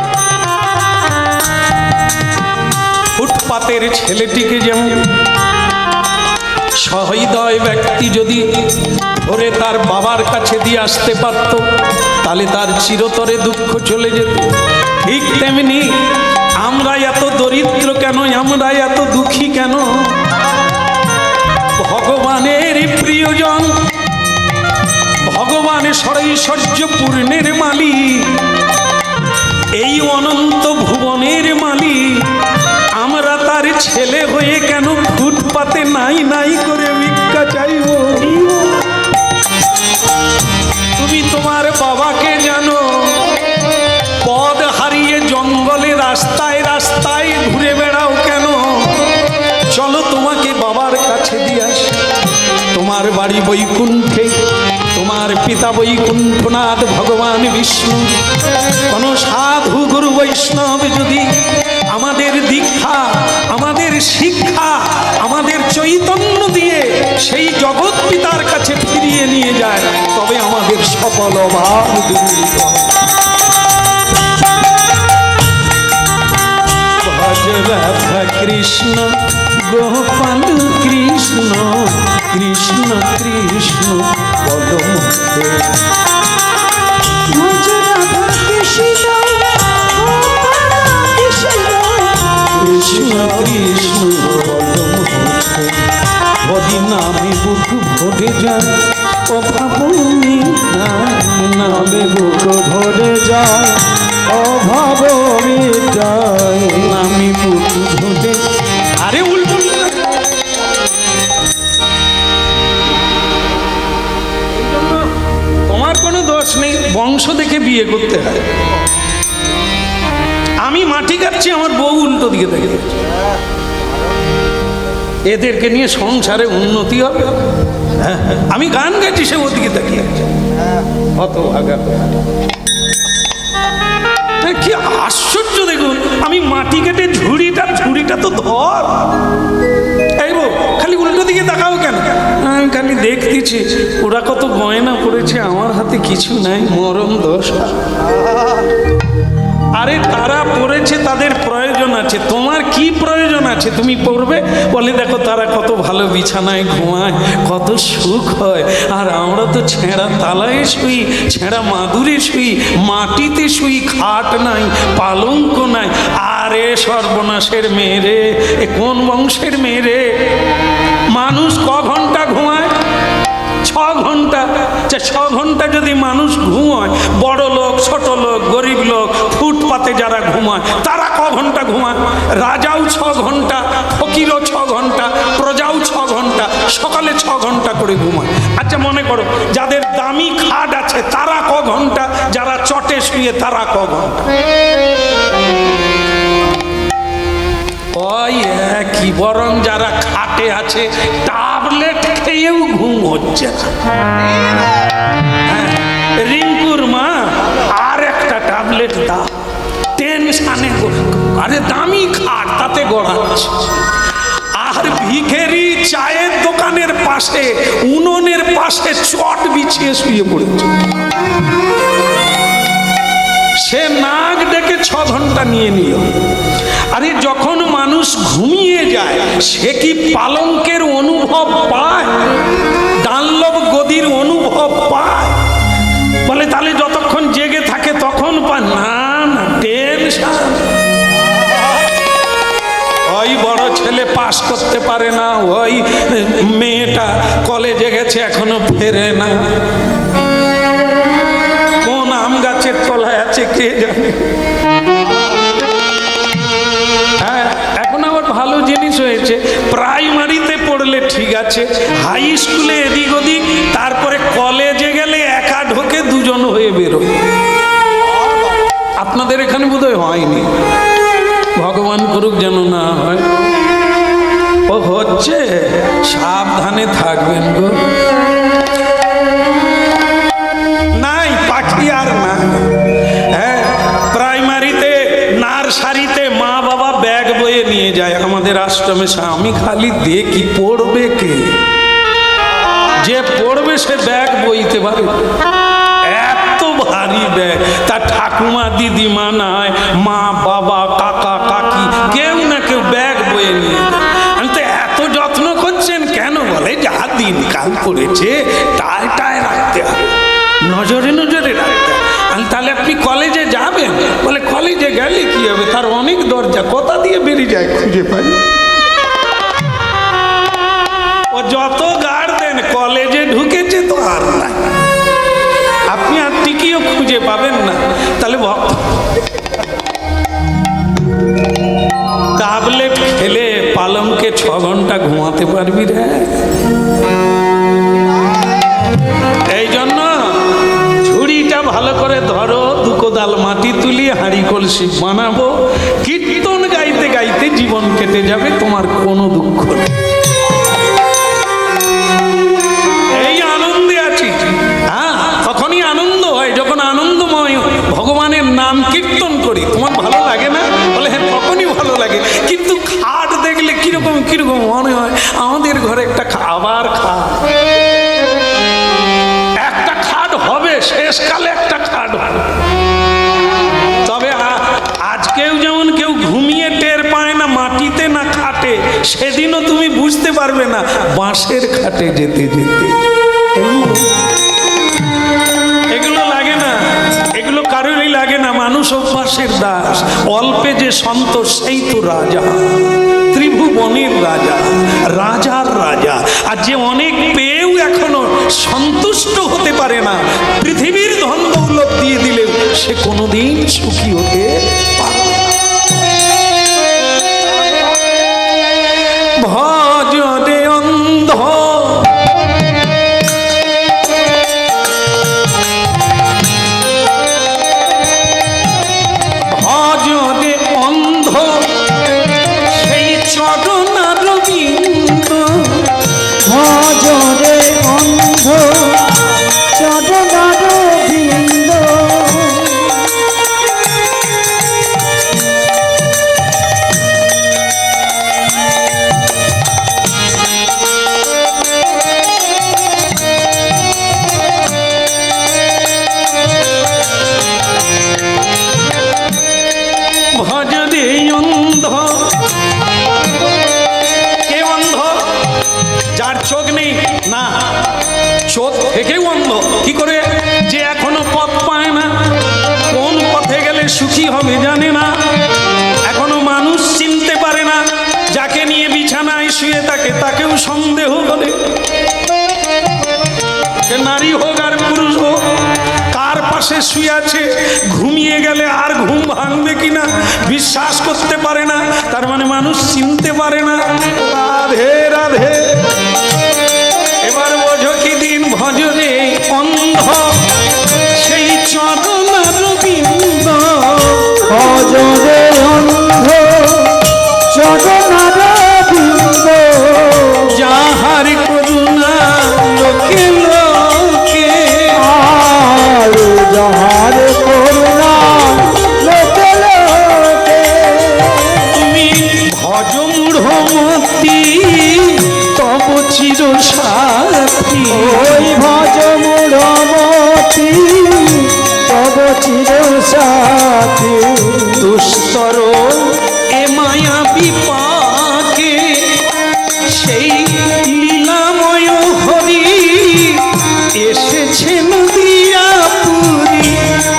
ফুটপাতের ছেলেটিকে যেমন সহৃদয় ব্যক্তি যদি ধরে তার বাবার কাছে দিয়ে আসতে পারত, তাহলে তার চিরতরে দুঃখ চলে যেত। ঠিক তেমনি আমরা এত দরিদ্র কেন, আমরা এত দুঃখী কেন? ভগবানের প্রিয়জন, ভগবান ঐশ্বর্য পূর্ণের মালিক, এই অনন্ত ভুবনের মালিক, আমরা তার ছেলে হয়ে কেন ফুটপাতে নাই নাই করে ভিক্ষা চাইব? তুমি তোমার বাবাকে জানো, পদ হারিয়ে জঙ্গলে রাস্তায় রাস্তায় ঘুরে বেড়াও কেন? চলো তোমাকে বাবার কাছে দিয়ে আসি। তোমার বাড়ি বৈকুণ্ঠে, তোমার পিতা বৈকুণ্ঠনাথ ভগবান বিষ্ণু। কোন সাধু গুরু বৈষ্ণব যদি আমাদের দীক্ষা, আমাদের শিক্ষা, আমাদের চৈতন্য দিয়ে সেই জগৎ পিতার কাছে ফিরিয়ে নিয়ে যায়, তবে আমাদের সকল অভাব দূর হয়। ভজ রাধা কৃষ্ণ গোপাল কৃষ্ণ, কৃষ্ণ কৃষ্ণ বলো মুখে। ভজ রাধা কৃষ্ণ গোপাল কৃষ্ণ কৃষ্ণ কৃষ্ণ বলো মুখে। বদি নামে বুক ভরে যায় অভাবনী নামে বুক ভরে যায় অভাব মিটায় নামে বুক ভরে। আরে উল্টো তোমার কোনো দোষ নেই, বংশ দেখে বিয়ে করতে হয়। আমি মাটি কাটছি, আমার বউ উল্টো দিকে দেখে দেখছে। এদেরকে নিয়ে সংসারে উন্নতি হবে? হ্যাঁ, আমি গান গাইছি, সে ওদিকে তাকিয়ে আছে। অত ভাগা কি আশ্চর্য! দেখুন, আমি মাটি কেটে ঝুড়িটা তো ধর। এই বউ, খালি উল্টো দিকে তাকাও কেন? আমি খালি দেখতেছি ওরা কত গয়না পড়েছে, আমার হাতে কিছু নাই, মরম দশা। আরে তারা পড়েছে, তাদের প্রয়োজন আছে, তোমার কি প্রয়োজন আছে তুমি পড়বে? বলে দেখো তারা কত ভালো বিছানায় ঘুমায়, কত সুখ হয়, আর আমরা তো ছেঁড়া তালায় শুই, ছেঁড়া মাদুরে শুই, মাটিতে শুই, খাট নাই, পালঙ্ক নাই। আরে সর্বনাশের মেয়েরে, এ কোন বংশের মেয়েরে? মানুষ ক ঘন্টা ঘুমায়? 6 ঘন্টা। 6 ঘন্টা যদি মানুষ ঘুমায়, বড় লোক, ছোট লোক, গরিব লোক, ফুটপাতে যারা ঘুমায় তারা ক ঘন্টা ঘুমায়? রাজাও 6 ঘন্টা, ফকিরও 6 ঘন্টা, প্রজাও 6 ঘন্টা, সকালে 6 ঘন্টা করে ঘুমায়। আচ্ছা মনে করো যাদের দামি খাট আছে তারা ক ঘন্টা, যারা চটে শুয়ে তারা ক ঘন্টা? ওই একই, বরং যারা খাটে আছে ট্যাবলেট খেয়েও ঘুম হচ্ছে না। রিঙ্কুর মা আর একটা ট্যাবলেট দাও, টেনশানে। আরে দামি খাট, তাতে গড়াচ্ছে। আর ভিখেরি চায়ের দোকানের পাশে, উনুনের পাশে চট বিছিয়ে শুয়ে পড়েছে। সে নাক ডেকে 6 ঘন্টা নিয়ে নিল। আরে যখন মানুষ ঘুমিয়ে যায় সে কি পালঙ্কের অনুভব পায়? ডানলভ গদির অনুভব পায়? বলে তাহলে যতক্ষণ জেগে থাকে তখন পায় না? না, টেনশন। ওই বড় ছেলে পাস করতে পারে না, ওই মেয়েটা কলেজে গেছে এখনো ফেরে না, কোন আম গাছের তলায় আছে কে জানে। হ্যাঁ, এখন আবার ভালো জিনিস হয়েছে, প্রাইমারিতে পড়লে ঠিক আছে, হাই স্কুলে এদিক ওদিক, তারপরে কলেজে গেলে একা ঢোকে, 2 জন হয়ে বেরোয়। আপনাদের এখানে বোধহয় হয়নি, ভগবান করুক যেন না হয়। ও হচ্ছে, সাবধানে থাকবেন গো। নাই পাখি আর না। হ্যাঁ, প্রাইমারিতে, নার্সারিতে মা বাবা ব্যাগ বয়ে নিয়ে যায় আমাদের আশ্রমে। আমি খালি দেখি পড়বে কে? যে পড়বে সে ব্যাগ বইতে পারে, এত ভারী ব্যাগ। তার ঠাকুমা দিদিমা নাই, মা বাবা কাকা কাকি কেউ না কেউ ব্যাগ বয়ে নিয়ে যায়। আমি তো এত যত্ন করছেন কেন? বলে যা দিনকাল পড়েছে টায় টায় রাখতে হবে, নজরে নজরে রাখতে হবে। আমি তাহলে আপনি কলেজে যাবেন? বলে কলেজে গেলে কি হবে, তার অনেক দরজা, কোথা দিয়ে বেরিয়ে যায় খুঁজে পাই। ও যত গার্ড দেন, কলেজে ঢুকেছে তো আর নাই, আপনি আর টিকিও খুঁজে পাবেন না। তাহলে ট্যাবলেট খেলে পালঙ্কে 6 ঘন্টা ঘুমাতে পারবি রে? এই জন্য ঝুড়িটা ভালো করে ধরো, 2 কোদাল মাটি তুলি, হাঁড়ি কলসি বানাবো, কীর্তন গাইতে গাইতে জীবন কেটে যাবে, তোমার কোনো দুঃখ নেই। এই আনন্দে আছি। হ্যাঁ, তখনই আনন্দ হয় যখন আনন্দময় ভগবানের নাম কীর্তন করি। তোমার ভালো লাগে না? বলে হ্যাঁ, তখনই ভালো লাগে। কিন্তু খাট দেখলে কিরকম কিরকম মনে হয়, আমাদের ঘরে একটা আবার খাট, একটা খাট হবে, শেষকালে একটা খাট হবে। তবে আজকেও যেমন কেউ ঘুমিয়ে টের পায় না মাটিতে না খাটে, সেদিনও তুমি বুঝতে পারবে না বাঁশের খাটে যেতে যেতে। অল্পে যে সন্তোষ সেই তো রাজা, ত্রিভুবনের রাজা, রাজার রাজা। আর যে অনেক পেয়েও এখনো সন্তুষ্ট হতে পারে না, পৃথিবীর ধন দৌলত দিয়ে দিলেও সে কোনোদিন সুখী হতে পারবে না। ভজ রে অন্ধ ভজ রে অন্ধ সেই চরণার বিন্দ, ভজরে অন্ধ চরণার বিন্দ। ভজ রে অন্ধ। কে অন্ধ? যার চোখ নেই না, চোখ থেকেও অন্ধ। কি করে? যে এখনো পথ পায় না, কোন পথে গেলে সুখী হবে জানে না, এখনো মানুষ চিনতে পারে না, যাকে নিয়ে বিছানায় শুয়ে থাকে তাকেও সন্দেহ করে, সে নারী হোক আর পুরুষ হোক, কার পাশে শুয়ে আছে, ঘুমিয়ে গেলে আর ঘুম ভাঙবে কিনা বিশ্বাস করতে পারে না, তার মানে মানুষ চিনতে পারে না। রাধে রাধে। এবার বোঝো কি দিন ভজরে অন্ধ সেই চরণার বিন্দ, ভজরে অন্ধ চরণার বিন্দ। যাহার করুণা লোকে লোকে, আর যাহার করুণা লোকে লোকে। তুমি ভজ মূঢ়মতি তব চির সাথী, ওই ভজ মূঢ়মতি তব চির সাথী। দুস্তর এ মায়া বিপাকে সেই লীলাময় হরি এসেছেন দিয়াপুরি,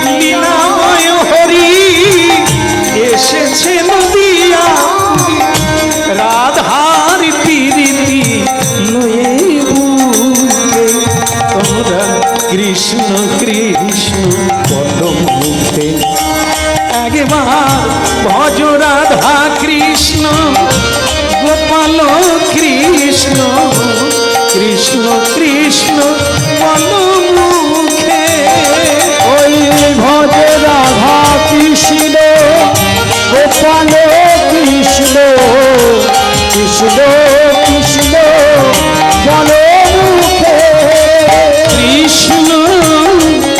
লীলাময় হরি এসেছেন দিয়াপুরি, রাধার প্রীতি লয়ে বুকে তোমরা কৃষ্ণ কৃষ্ণ বলো মুখে। একবার ভজ রাধা কৃষ্ণ গোপাল কৃষ্ণ, কৃষ্ণ কৃষ্ণ বলো মুখে। ওই ভজ রাধা কৃষ্ণ গোপাল কৃষ্ণ, কৃষ্ণ কৃষ্ণ বল মুখে। কৃষ্ণ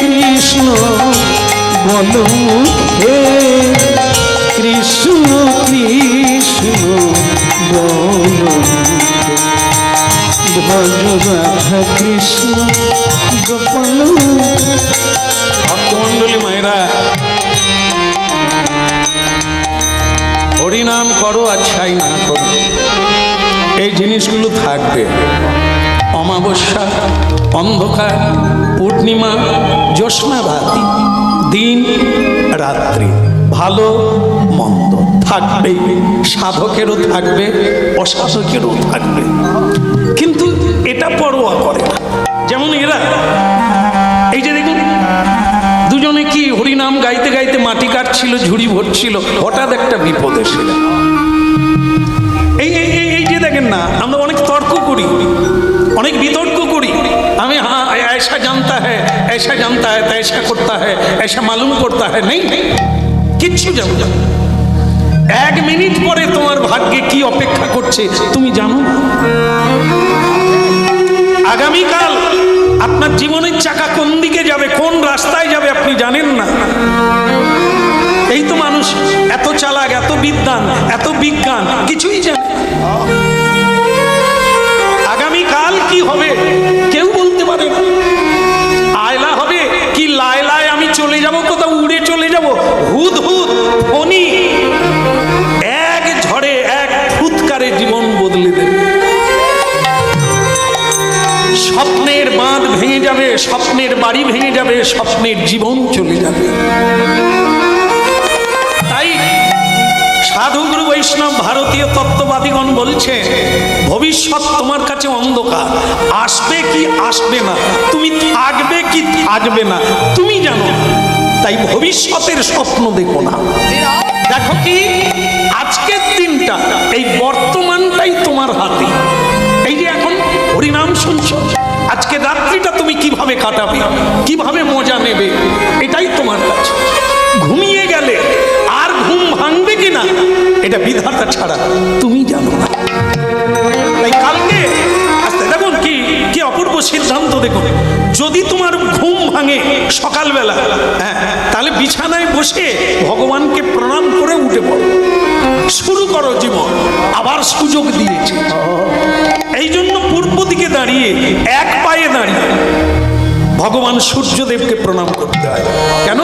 কৃষ্ণ বলো মুখে, কৃষ্ণ কৃষ্ণ বলো মুখে। ভজ রাধা কৃষ্ণ গোপাল। ভক্তমণ্ডলী মায়েরা, হরিনাম করো আর ছাই না করো, এই জিনিসগুলো থাকবে। অমাবস্যা, অন্ধকার, পূর্ণিমা, জ্যোৎস্না রাতি, দিন রাত্রি, ভালো মন্দ থাকবে, সাধকেরও থাকবে, অসাধকেরও থাকবে, কিন্তু এটা পরোয়া করে না। যেমন এরা, এই যে দেখুন দুজনে কি হরিনাম গাইতে গাইতে মাটি কাটছিল, ঝুড়ি ভরছিল, হঠাৎ একটা বিপদ এসেছিল। এই এই যে দেখেন না, আমরা অনেক তর্ক করি, অনেক বিতর্ক করি, আমি হ্যাঁ ऐसा जानता है, ऐसा जानता है, ऐसा करता है, ऐसा मालूम करता है, नहीं কিচ্ছু জানো না। 1 মিনিট পরে তোমার ভাগ্যে কি অপেক্ষা করছে তুমি জানো না। আগামীকাল আপনার জীবনের চাকা কোন দিকে যাবে, কোন রাস্তায় যাবে আপনি জানেন না। এই তো মানুষ এত চালাক, এত বিদ্বান, এত বিজ্ঞান, কিছুই জানে না। আগামীকাল কি হবে কেউ বলতে পারে না। আয়লা হবে কি লায়লায় আমি চলে যাব, কোথাও উড়ে চলে যাব, হুদ হুদ ফনি এক ঝড়ে এক ফুৎকারে জীবন বদলে দেবে। স্বপ্নের বাঁধ ভেঙে যাবে, স্বপ্নের বাড়ি ভেঙে যাবে, স্বপ্নের জীবন চলে যাবে। তাই সাধুগুরু বৈষ্ণব ভারতীয় তত্ত্ববাদীগণ বলছে ভবিষ্যৎ তোমার কাছে অন্ধকার, আসবে কি আসবে না, তুমি থাকবে কি থাকবে না তুমি জানো না। তাই ভবিষ্যতের স্বপ্ন দেখো না, দেখো কি আজকের দিনটা, এই বর্তমানটাই তোমার হাতে। এই যে এখন হরিনাম শুনছো, আজকে রাত্রিটা তুমি কিভাবে কাটাবে, কিভাবে মজা নেবে, এটাই তোমার কাছে। ঘুমিয়ে গেলে আর ঘুম ভাঙবে কিনা এটা বিধাতা ছাড়া তুমি জানো না। তাই কালকে আস্তে দেখুন কি কি অপূর্ব সিদ্ধান্ত দেখুন। যদি তোমার ঘুম ভাঙে সকালবেলা, হ্যাঁ, তাহলে বিছানায় বসে ভগবানকে প্রণাম করে উঠে পড়ো, শুরু করো জীবন। আবার সুযোগ দিয়েছে, এই জন্য পূর্ব দিকে দাঁড়িয়ে এক পায়ে দাঁড়িয়ে ভগবান সূর্যদেবকে প্রণাম করতে হয়। কেন?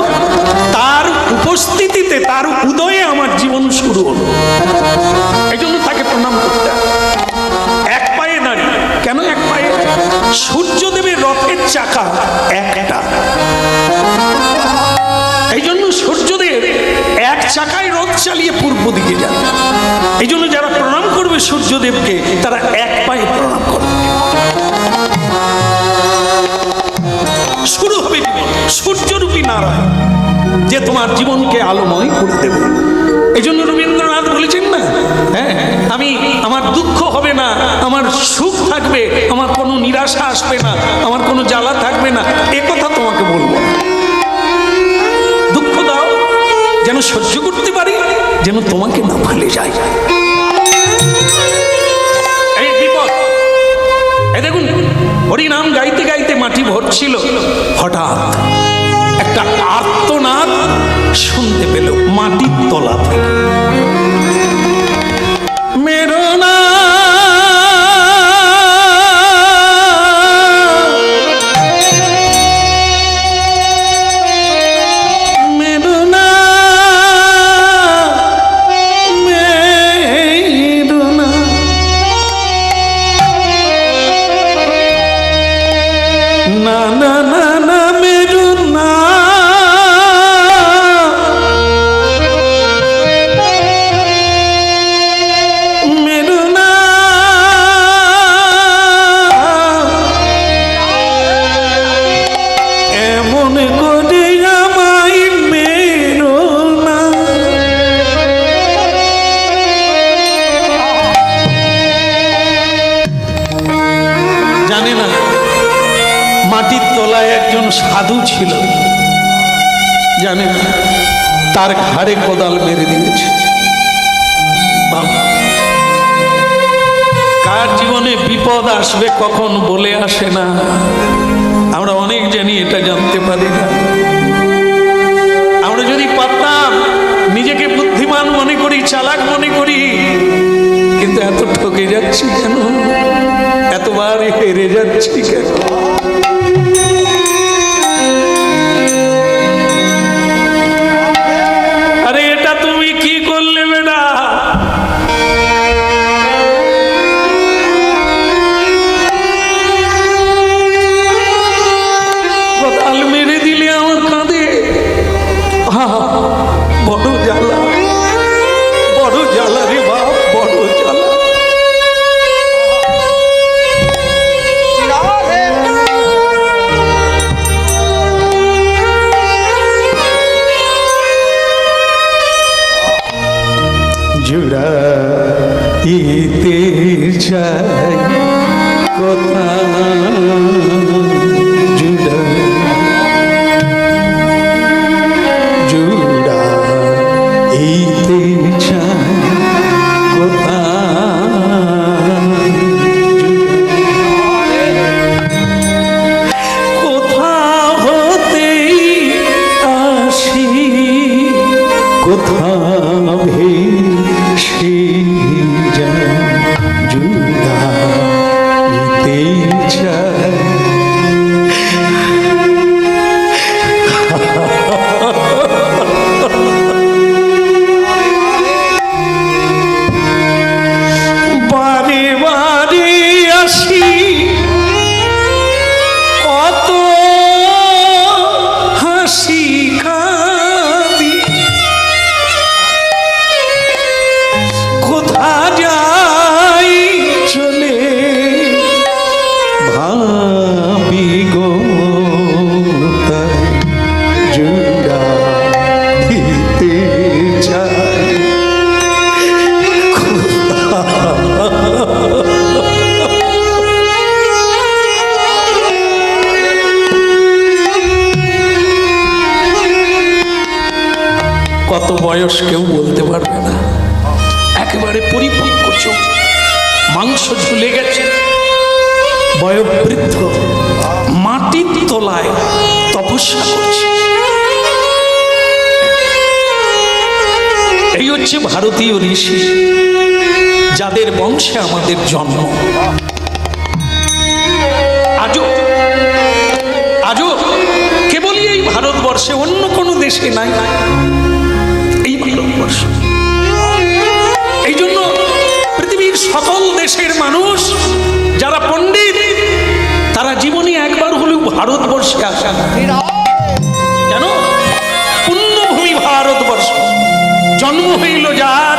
তার উপস্থিতিতে, তার উদয়ে আমার জীবন শুরু হলো, এই জন্য তাকে প্রণাম করতে হয় এক পায়ে দাঁড়িয়ে। কেন এক পায়ে? সূর্যদেবের রথের চাকা একটা, এই জন্য সূর্যদেব এক চাকায় রথ চালিয়ে পূর্ব দিকে যান। এই জন্য যারা প্রণাম করবে সূর্যদেবকে তারা এক পায়ে প্রণাম করবে। শুরু হবে জীবন, সূর্যরূপী নারায়ণ যে তোমার জীবনকে আলোময় করে দেবে। এই জন্য রবীন্দ্রনাথ বলেছেন না, হ্যাঁ, আমি আমার দুঃখ হবে না, আমার সুখ থাকবে, আমার কোনো নিরাশা আসবে না, আমার কোনো জ্বালা থাকবে না, এ কথা তোমাকে বলবো না। দুঃখ দাও যেন সহ্য করতে পারি, যেন তোমাকে না ভুলে যায়। এই বিপদ, এই দেখুন হরিনাম গাইতে গাইতে মাটি ভরছিল, হঠাৎ একটা আর্তনাদ শুনতে পেল মাটির তলা থেকে। মেরো না সাধু ছিল, জানেন তার ঘাড়ে কোদাল মেরে দিয়েছে। কার জীবনে বিপদ আসবে কখন বলে আসে না, আমরা অনেক জানি, এটা জানতে পারি না। আমরা যদি পারতাম নিজেকে বুদ্ধিমান মনে করি, চালাক মনে করি, কিন্তু এত ঠকে যাচ্ছি কেন, এতবার হেরে যাচ্ছি কেন? বড় জ্বালা, বড় জ্বালা রে বাপ, বড় জ্বালা। বয়স কেউ বলতে পারবে না, একেবারে পরিপক্ক চোখ, মাংস ঝুলে গেছে, বয়োবৃদ্ধ, মাটির তলায় তপস্যা করছে। এই হচ্ছে ভারতীয় ঋষি, যাদের বংশে আমাদের জন্ম। আজও কেবলই এই ভারতবর্ষে, অন্য কোনো দেশে নাই, এই ভারতবর্ষ। এই জন্য পৃথিবীর সকল দেশের মানুষ যারা পণ্ডিত, তারা জীবনে একবার হলেও ভারতবর্ষে আসে। কেন? পুণ্যভূমি ভারতবর্ষ, জন্ম হইল যার,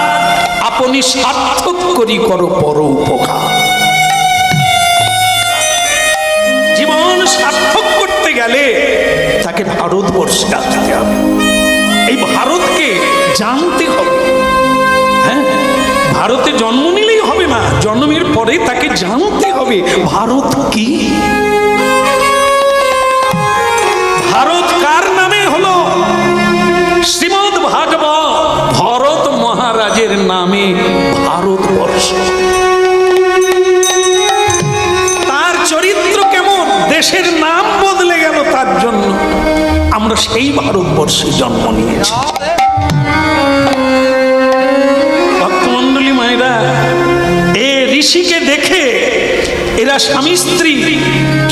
আপনি সার্থক করি করো পর উপকার। জীবন সার্থক করতে গেলে তাকে ভারতবর্ষে আসতে হবে, এই ভারতকে জানতে হবে। হ্যাঁ, ভারতে জন্ম নিলেই হবে না, জন্মের পরে তাকে জানতে হবে ভারত কি। ভারত কার নামে হলো? শ্রীমদ্ ভাগবত ভরত মহারাজের নামে ভারতবর্ষ। তার চরিত্র কেমন, দেশের নাম বদলে গেল তার জন্য আমরা সেই ভারতবর্ষে জন্ম নিয়েছি। ভক্তমণ্ডলী মায়েরা, এ ঋষিকে দেখে এরা স্বামী স্ত্রী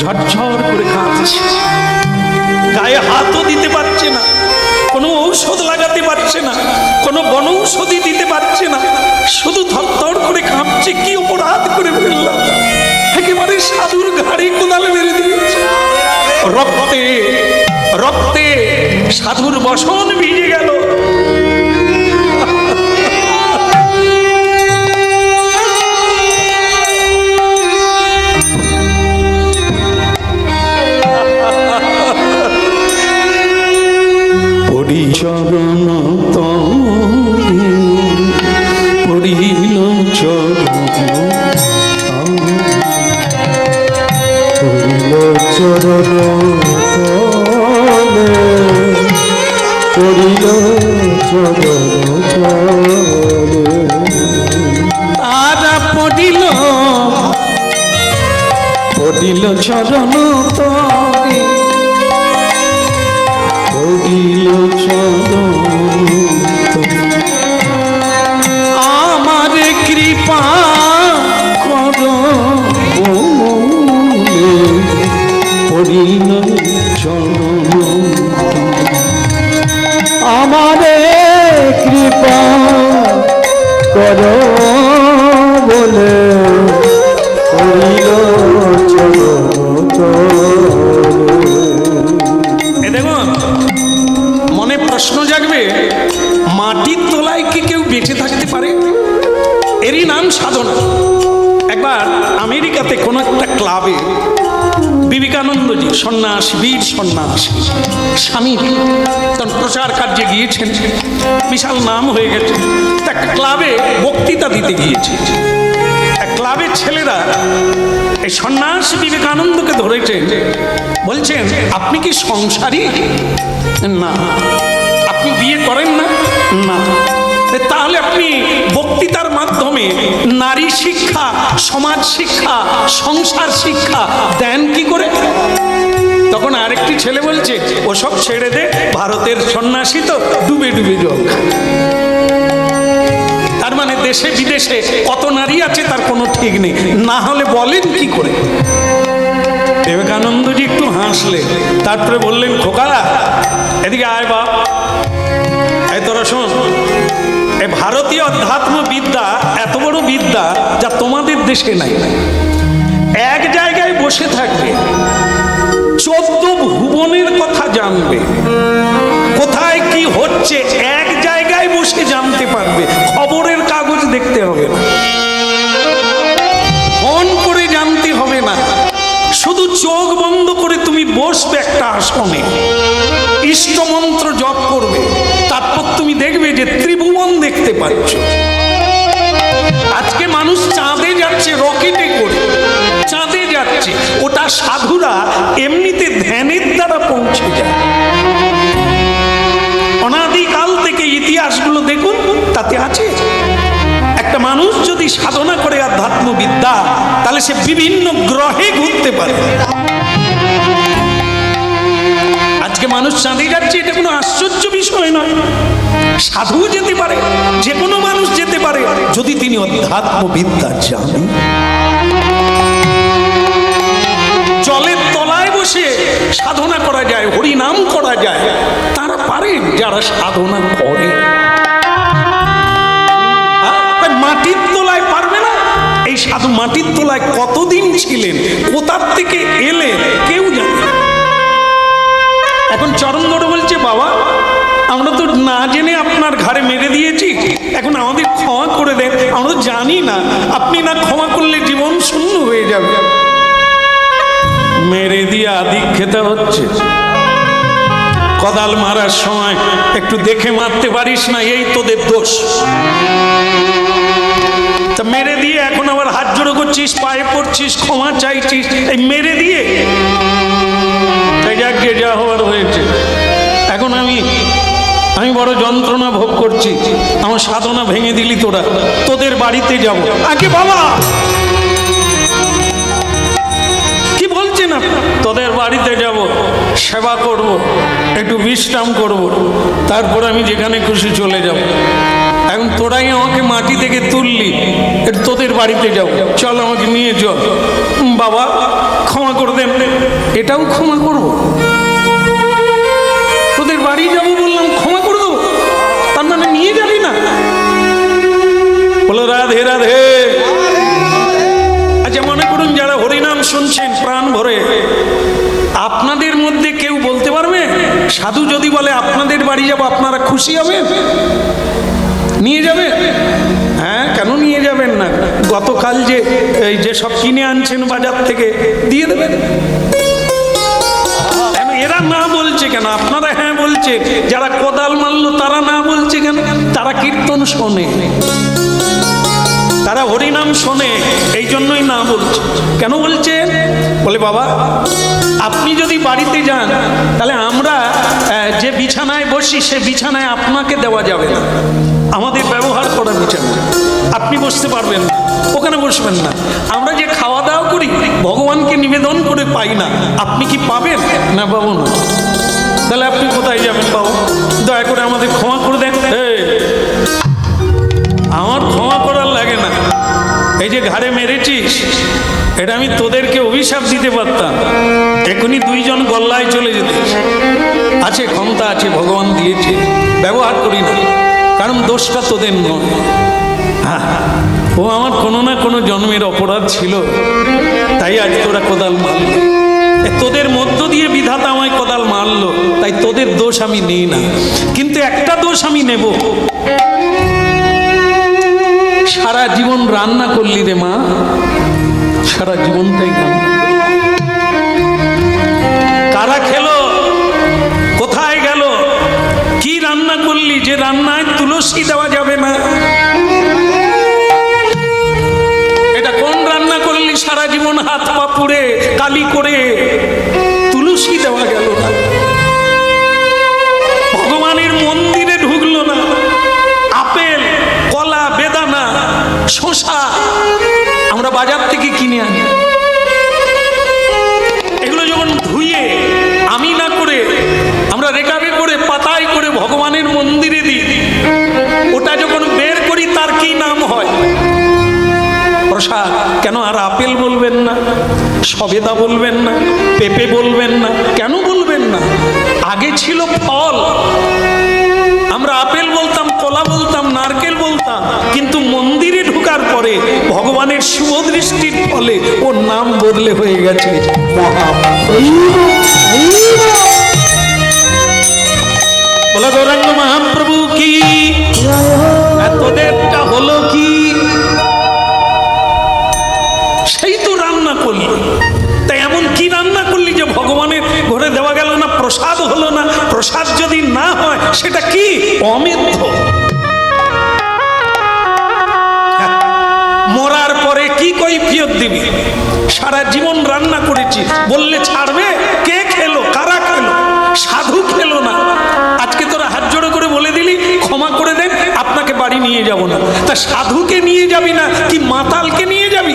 ঝরঝর করে কাঁদছে, গায়ে হাতও দিতে পারছে না, কোনো ঔষধ লাগাতে পারছে না, কোনো বনৌষধি দিতে পারছে না, শুধু থরথর করে কাঁপছে। কি অপরাধ করে ফেললাম, একেবারে সাধুর ঘাড়ে কোদাল মেরে দিয়েছে। রক্তে রক্তে সাধুর বসন ভিজে গেল। চরণ তরি পড়িল চরণ, পড়িল চরণ তলে, পড়িল চরণ তলে। তারা পড়িল পড়িল চরণ তরে, পড়িল চরণ আমার কৃপা করো বলে, পড়িল চরণ আমারে কৃপা করো বলে, পড়িল চরণ তলে। এ দেখুন, মনে প্রশ্ন জাগবে, মাটির তলায় কি কেউ বেঁচে থাকতে পারে? এরই নাম সাধনা। একবার আমেরিকাতে কোন একটা ক্লাবে বিবেকানন্দজি, সন্ন্যাসী, বীর সন্ন্যাসী স্বামী, তখন প্রচার কার্যে গিয়েছেন, বিশাল নাম হয়ে গেছে। একটা ক্লাবে বক্তৃতা দিতে গিয়েছে। এক ক্লাবের ছেলেরা এই সন্ন্যাসী বিবেকানন্দকে ধরেছেন, বলছেন আপনি কি সংসারী? না। আপনি বিয়ে করেন না? না। তাহলে আপনি বক্তৃতার মাধ্যমে নারী শিক্ষা, সমাজ শিক্ষা, সংসার শিক্ষা দেন কি করে? তখন আরেকটি ছেলে বলছে, ওসব ছেড়ে দে, ভারতের সন্ন্যাসী তো ডুবে ডুবে জল খায়। তার মানে দেশে বিদেশে কত নারী আছে তার কোনো ঠিক নেই, না হলে বলেন কি করে? বিবেকানন্দজি একটু হাসলে, তারপরে বললেন, খোকা এদিকে আয় বাপ, এই তোরা শোন, এই ভারতীয় অধ্যাত্ম বিদ্যা এত বড় বিদ্যা যা তোমাদের দেশে নাই। এক জায়গায় বসে থাকবে, 14 ভুবনের কথা জানবে, কোথায় কি হচ্ছে এক জায়গায় বসে জানতে পারবে, খবরের কাগজ দেখতে হবে না, ফোন করে জানতে হবে না, শুধু চোখ বন্ধ করে তুমি বসবে একটা আসনে, ইষ্টমন্ত্র জপ করবে, তারপর তুমি দেখবে যে ত্রিভুবন দেখতে পাচ্ছ। আজকে মানুষ চাঁদে যাচ্ছে রকেটে করে, চাঁদে যাচ্ছে, ওটা সাধুরা এমনিতে ধ্যানের দ্বারা পৌঁছে যায়। অনাদিকাল থেকে ইতিহাসগুলো যদি সাধনা করে আধ্যাত্ম বিদ্যা, তাহলে সে বিভিন্ন গ্রহে ঘুরতে পারে। আজকে মানুষ চাঁদে যাচ্ছে, এটা কোনো আশ্চর্য বিষয় নয়। সাধুও যেতে পারে, যে কোনো মানুষ যেতে পারে, যদি তিনি অধ্যাত্ম বিদ্যা জানেন। জলের তলায় বসে সাধনা করা যায়, হরিনাম করা যায়, তারা পারেন যারা সাধনা করে। মাটির তলায় পারবে না? এই সাধু মাটির তলায় কতদিন ছিলেন, কোথার থেকে এলেন, কেউ জানে না। এখন চরণগড় বলছে, বাবা আমরা তো না জেনে আপনার ঘাড়ে মেরে দিয়েছি, এখন আমাদের ক্ষমা করে দেন, আমরা জানি না, আপনি না ক্ষমা করলে জীবন শূন্য হয়ে যাবে। মেরে দিয়ে আদিক খেতে হচ্ছে। কোদাল মারার সময় একটু দেখে মারতে পারিস না, এই তোদের দোষ। তা মেরে দিয়ে এখন আবার হাত জোড়ো করছিস, পায়ে পড়ছিস, ক্ষমা চাইছিস, এই মেরে দিয়ে। তাই যাক, যে যা হওয়ার হয়েছে। এখন আমি বড় যন্ত্রণা ভোগ করছি, আমার সাধনা ভেঙে দিলি তোরা, তোদের বাড়িতে যাব। আগে বাবা কি বলছেন আপনি? তোদের বাড়িতে যাব, সেবা করব, একটু বিশ্রাম করব, তারপর আমি যেখানে খুশি চলে যাব। এখন তোরাই আমাকে মাটি থেকে তুললি, একটু তোদের বাড়িতে যাব, চল আমাকে নিয়ে চল। বাবা ক্ষমা করে দেন। এটাও ক্ষমা করব? তোদের বাড়ি যাব বললাম, ক্ষমা করে দেবো, তার মানে নিয়ে যাবি না? বলো রাধে রাধে। আচ্ছা মনে করুন যারা হরিনাম শুনছেন প্রাণ ভরে, আপনাদের মধ্যে কেউ বলতে পারবে সাধু যদি বলে আপনাদের বাড়ি যাব আপনারা খুশি হবেন? নিয়ে যাবে? হ্যাঁ, কেন নিয়ে যাবেন না? গতকাল যে সব কিনে আনছেন বাজার থেকে দিয়ে দেবেন। এরা না বলছে কেন? আপনারা হ্যাঁ বলছে। যারা কোদাল মারলো তারা না বলছে কেন? তারা কীর্তন শোনে, তারা হরিনাম শোনে, এই জন্যই না বলছে। কেন বলছে? বলে বাবা আপনি যদি বাড়িতে যান, তাহলে আমরা যে বিছানায় বসি সে বিছানায় আপনাকে দেওয়া যাবে না, আমাদের ব্যবহার করা বিছানা আপনি বসতে পারবেন না, ওখানে বসবেন না। আমরা যে খাওয়া দাওয়া করি ভগবানকে নিবেদন করে পাই না, আপনি কি পাবেন? না পাবো না। তাহলে আপনি কোথায় যাবেন বাবা? দয়া করে আমাদের ক্ষমা করে দেন। আমার ক্ষমা করার লাগে না। এই যে ঘাড়ে মেরেছিস, এটা আমি তোদেরকে অভিশাপ দিতে পারতাম, এখনই দুইজন গল্লায় চলে যেত। আছে, ক্ষমতা আছে, ভগবান দিয়েছে, ব্যবহার করি না, কারণ দোষটা তোদের নয়। হ্যাঁ, ও আমার কোনো না কোনো জন্মের অপরাধ ছিল, তাই আজ তোরা কোদাল মারলি। তোদের মধ্য দিয়ে বিধাতা আমায় কোদাল মারলো, তাই তোদের দোষ আমি নিই না। কিন্তু একটা দোষ আমি নেব, সারা জীবন রান্না করলি রে মা, সারা জীবনটাই রান্না। কারা খেলো, কোথায় গেল, কি রান্না করলি যে রান্নায় তুলসী দেওয়া যাবে না? এটা কোন রান্না করলি? সারা জীবন হাত পা পুড়ে কালি করে তুলসী দেওয়া গেল না, ভগবানের মন্দিরে ঢুকলো না। আপেল, কলা, বেদানা, শসা আমরা বাজার থেকে কিনে আনি, এগুলো যখন ধুয়ে আমি না করে আমরা রেকাবে করে পাতায় করে ভগবানের মন্দিরে দিই, ওটা যখন বের করি তার কি নাম হয়? প্রসাদ। কেন? আর আপেল বলবেন না, সবেদা বলবেন না, পেঁপে বলবেন না? কেন বলবেন না? আগে ছিল ফল, আমরা আপেল বলতাম, কলা বলতাম, নারকেল বলতাম, কিন্তু মন্দিরে ঢোকার পরে ভগবানের শুভ দৃষ্টির ফলে ওর নাম বদলে হয়ে গেছে বলা গৌরাঙ্গ মহাপ্রভু কি। তোদেরটা হলো কি? সেই তো রান্না করলি, তাই এমন কি রান্না করলি যে ভগবানের ঘরে দেওয়া গেল না, প্রসাদ হলো না? প্রসাদ যদি না হয় সেটা কি? অমিত্র। মরার পরে কি কৈফিয়ত দিবি? সারা জীবন রান্না করেছি বললে ছাড়বে? কে খেলো, কারা খেলো? সাধু খেলো না। আজকে তোরা হাত জোড়ো করে বলে দিলি ক্ষমা করে দেন, আপনাকে বাড়ি নিয়ে যাব না। তা সাধুকে নিয়ে যাবি না কি মাতালকে নিয়ে যাবি?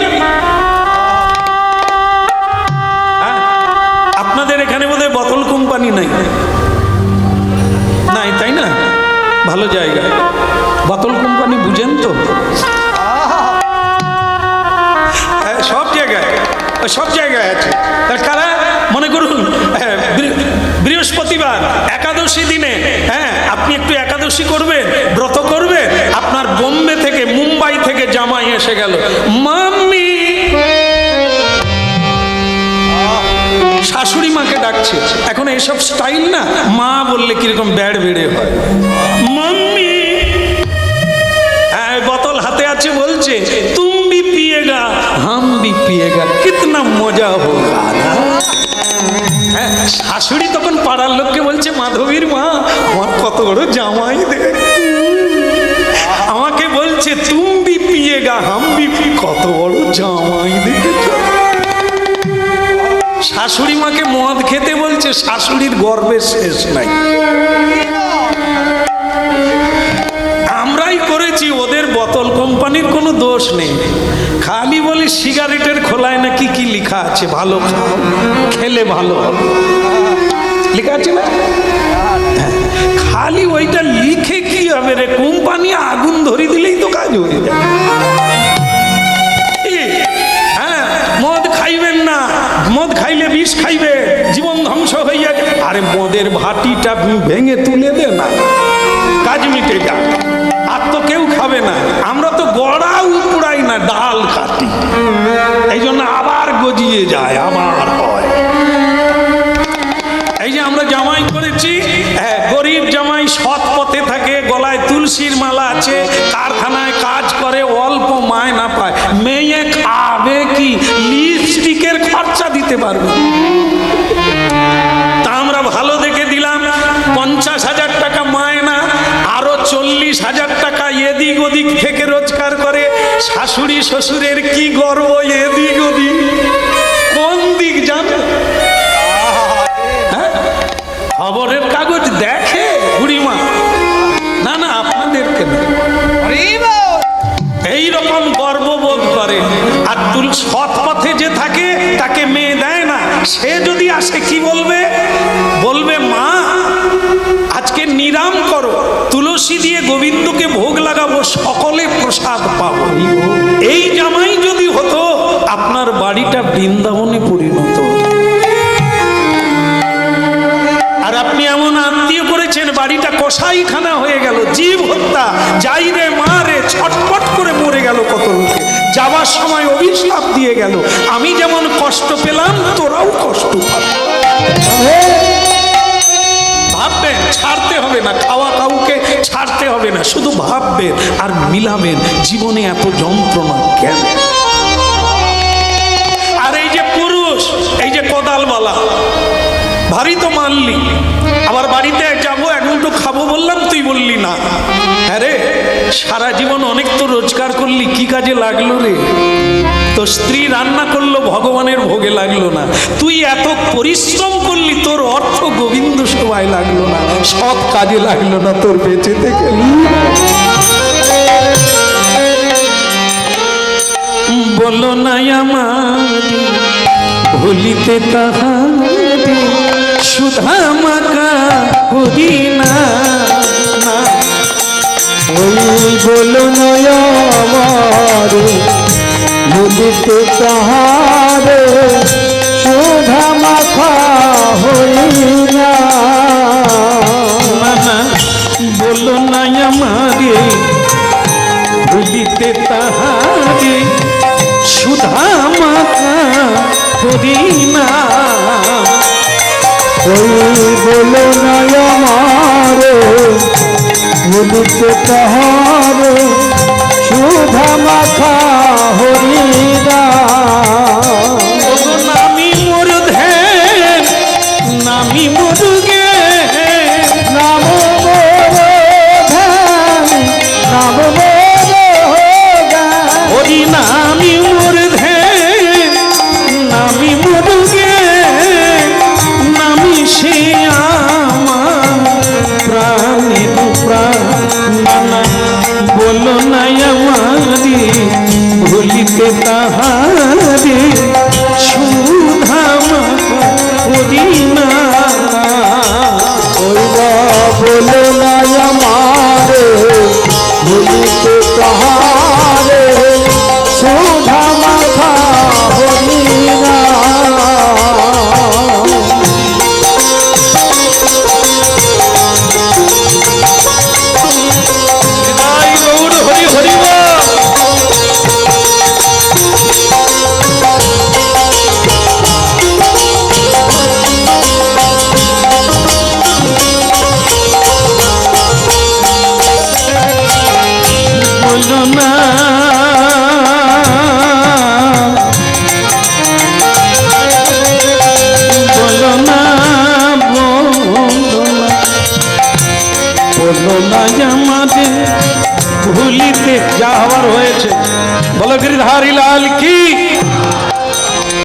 আপনাদের এখানে বোধহয় বোতল কোম্পানি নাই, নাই তাই না? ভালো জায়গা, বোতল কোম্পানি বুঝেন তো? সব জায়গায় আছে। তার কারা মনে করুন বৃহস্পতিবার একাদশী দিনে, হ্যাঁ আপনি একটু একাদশী করবেন, ব্রত করবেন, আপনার বোম্বে থেকে মুম্বাই থেকে জামাই এসে গেল, মাম্মি, শাশুড়ি মাকে ডাকছে। এখন এইসব স্টাইল না, মা বললে কিরকম ব্যাড় বেড়ে হয়, মাম্মি, হ্যাঁ বোতল হাতে আছে, বলছে তুম ভি পিয়েগা হাম ভি পিয়েগা, কিতনা মজা হোগা না। হ্যাঁ, শাশুড়ি তখন পাড়ার লোককে বলছে, মাধবীর মা আমার কত বড় জামাই দেখ, আমাকে বলছে তুম ভি পিয়েগা হাম ভি, কত বড় জামাই দেখেছ। শাশুড়ি মাকে মদ খেতে বলছে, শাশুড়ির গর্বের শেষ নাই। আমরাই করেছি, ওদের বোতল কোম্পানির কোনো দোষ নেই। খালি বলি সিগারেটের খোলায় নাকি কি লেখা আছে, ভালো খাও, খেলে ভালো হবে, লেখা আছে না? খালি ওইটা লিখে কি হবে রে, কোম্পানি আগুন ধরে দিলেই তো কাজ হয়ে যায়। হ্যাঁ, মদ খাইবেন না, মদ খাইলে বিষ খাইবে, জীবন ধ্বংস হয়ে যাবে। আরে মদের ভাটিটা ভেঙে তুলে দে না, কাজ মিটে যা। আর তো কেউ খাবে না, আমরা তো গড়াও পুড়াই না, ডাল কাটি, এই জন্য আবার গজিয়ে যায়, আবার হয়। এই যে আমরা জামাই করেছি, হ্যাঁ গরিব জামাই, সৎ পথে থাকে, গলায় তুলসীর মালা আছে, কারখানায় কাজ করে, অল্প মায়না পায়, মেয়ে খাবে কি, লিপস্টিকের খরচা দিতে পারবে। তা আমরা ভালো দেখে দিলাম 50,000 টাকা মায়না, আরো 40,000 টাকা এদিক ওদিক থেকে রোজগার করে। শাশুড়ি শ্বশুরের কি গর্ব, এদিক ওদিক, কোন দিক জানো? হ্যাঁ, খবরের কাগজ দেখে বুড়িমা, না না আপনাদেরকে না, এইরকম গর্ববোধ করে। আর তুল সৎ পথে যে থাকে তাকে মেয়ে দেয় না, সে যদি আসে কি বলবে, বলবে মা আজকে নিরাম করো, তুলসী দিয়ে গোবিন্দকে ভোগ লাগাবো, সকলে প্রসাদ পাবো। এই জামাই যদি হতো, আপনার বাড়িটা বৃন্দাবনে পরিণত। আর আপনি এমন আত্মীয় করেছেন, বাড়িটা কসাইখানা হয়ে গেল, জীব হত্যা, যাই রে মা রে, ছটপট করে মরে গেল কত লোকে, যাওয়ার সময় অভিশাপ দিয়ে গেল, আমি যেমন কষ্ট পেলাম তোরাও কষ্ট পাবি। ভাববেন, ছাড়তে হবে না, খাওয়া কাউকে ছাড়তে হবে না, শুধু ভাববেন আর মিলাবেন, জীবনে এত যন্ত্রণা কেন? আর এই যে পুরুষ, এই যে কোদালওয়ালা, ভারী তো মানলি, আবার বাড়িতে যাবো এক মুঠো খাবো বললাম, তুই বললি না। হ্যাঁ রে, সারা জীবন অনেক তো রোজগার করলি, কি কাজে লাগলো রে? তো স্ত্রী রান্না করলো, ভগবানের ভোগে লাগলো না। তুই এত পরিশ্রম করলি, তোর অর্থ গোবিন্দ সেবায় লাগলো না, সৎ কাজে লাগলো না, তোর বেঁচে থেকে। বলো না আমার ভুলিতে তাহারে, সুধা মাকা হরি না, ওই বলো নয় আমার ভুলিতে তাহারে, সুধা মাখা হই না। বলো না আমারে ভুলিতে তাহারে, সুধা মাখা হরি না। ওই বলো নয় আমার ভুলিতে তাহারে, সুধা মাখা হরি না। নামি মোর ধ্যান, নামি মোর জ্ঞান, নাম মোর ধ্যান, নাম মোর জ্ঞান, হরি নামি মোর ধ্যান, নামি মোর জ্ঞান, নামি সে আমার প্রাণের প্রাণ। বলো না আমার বলো না আমাদের ভুলিতে যা হওয়ার হয়েছে। বলো গিরিধারী লাল কি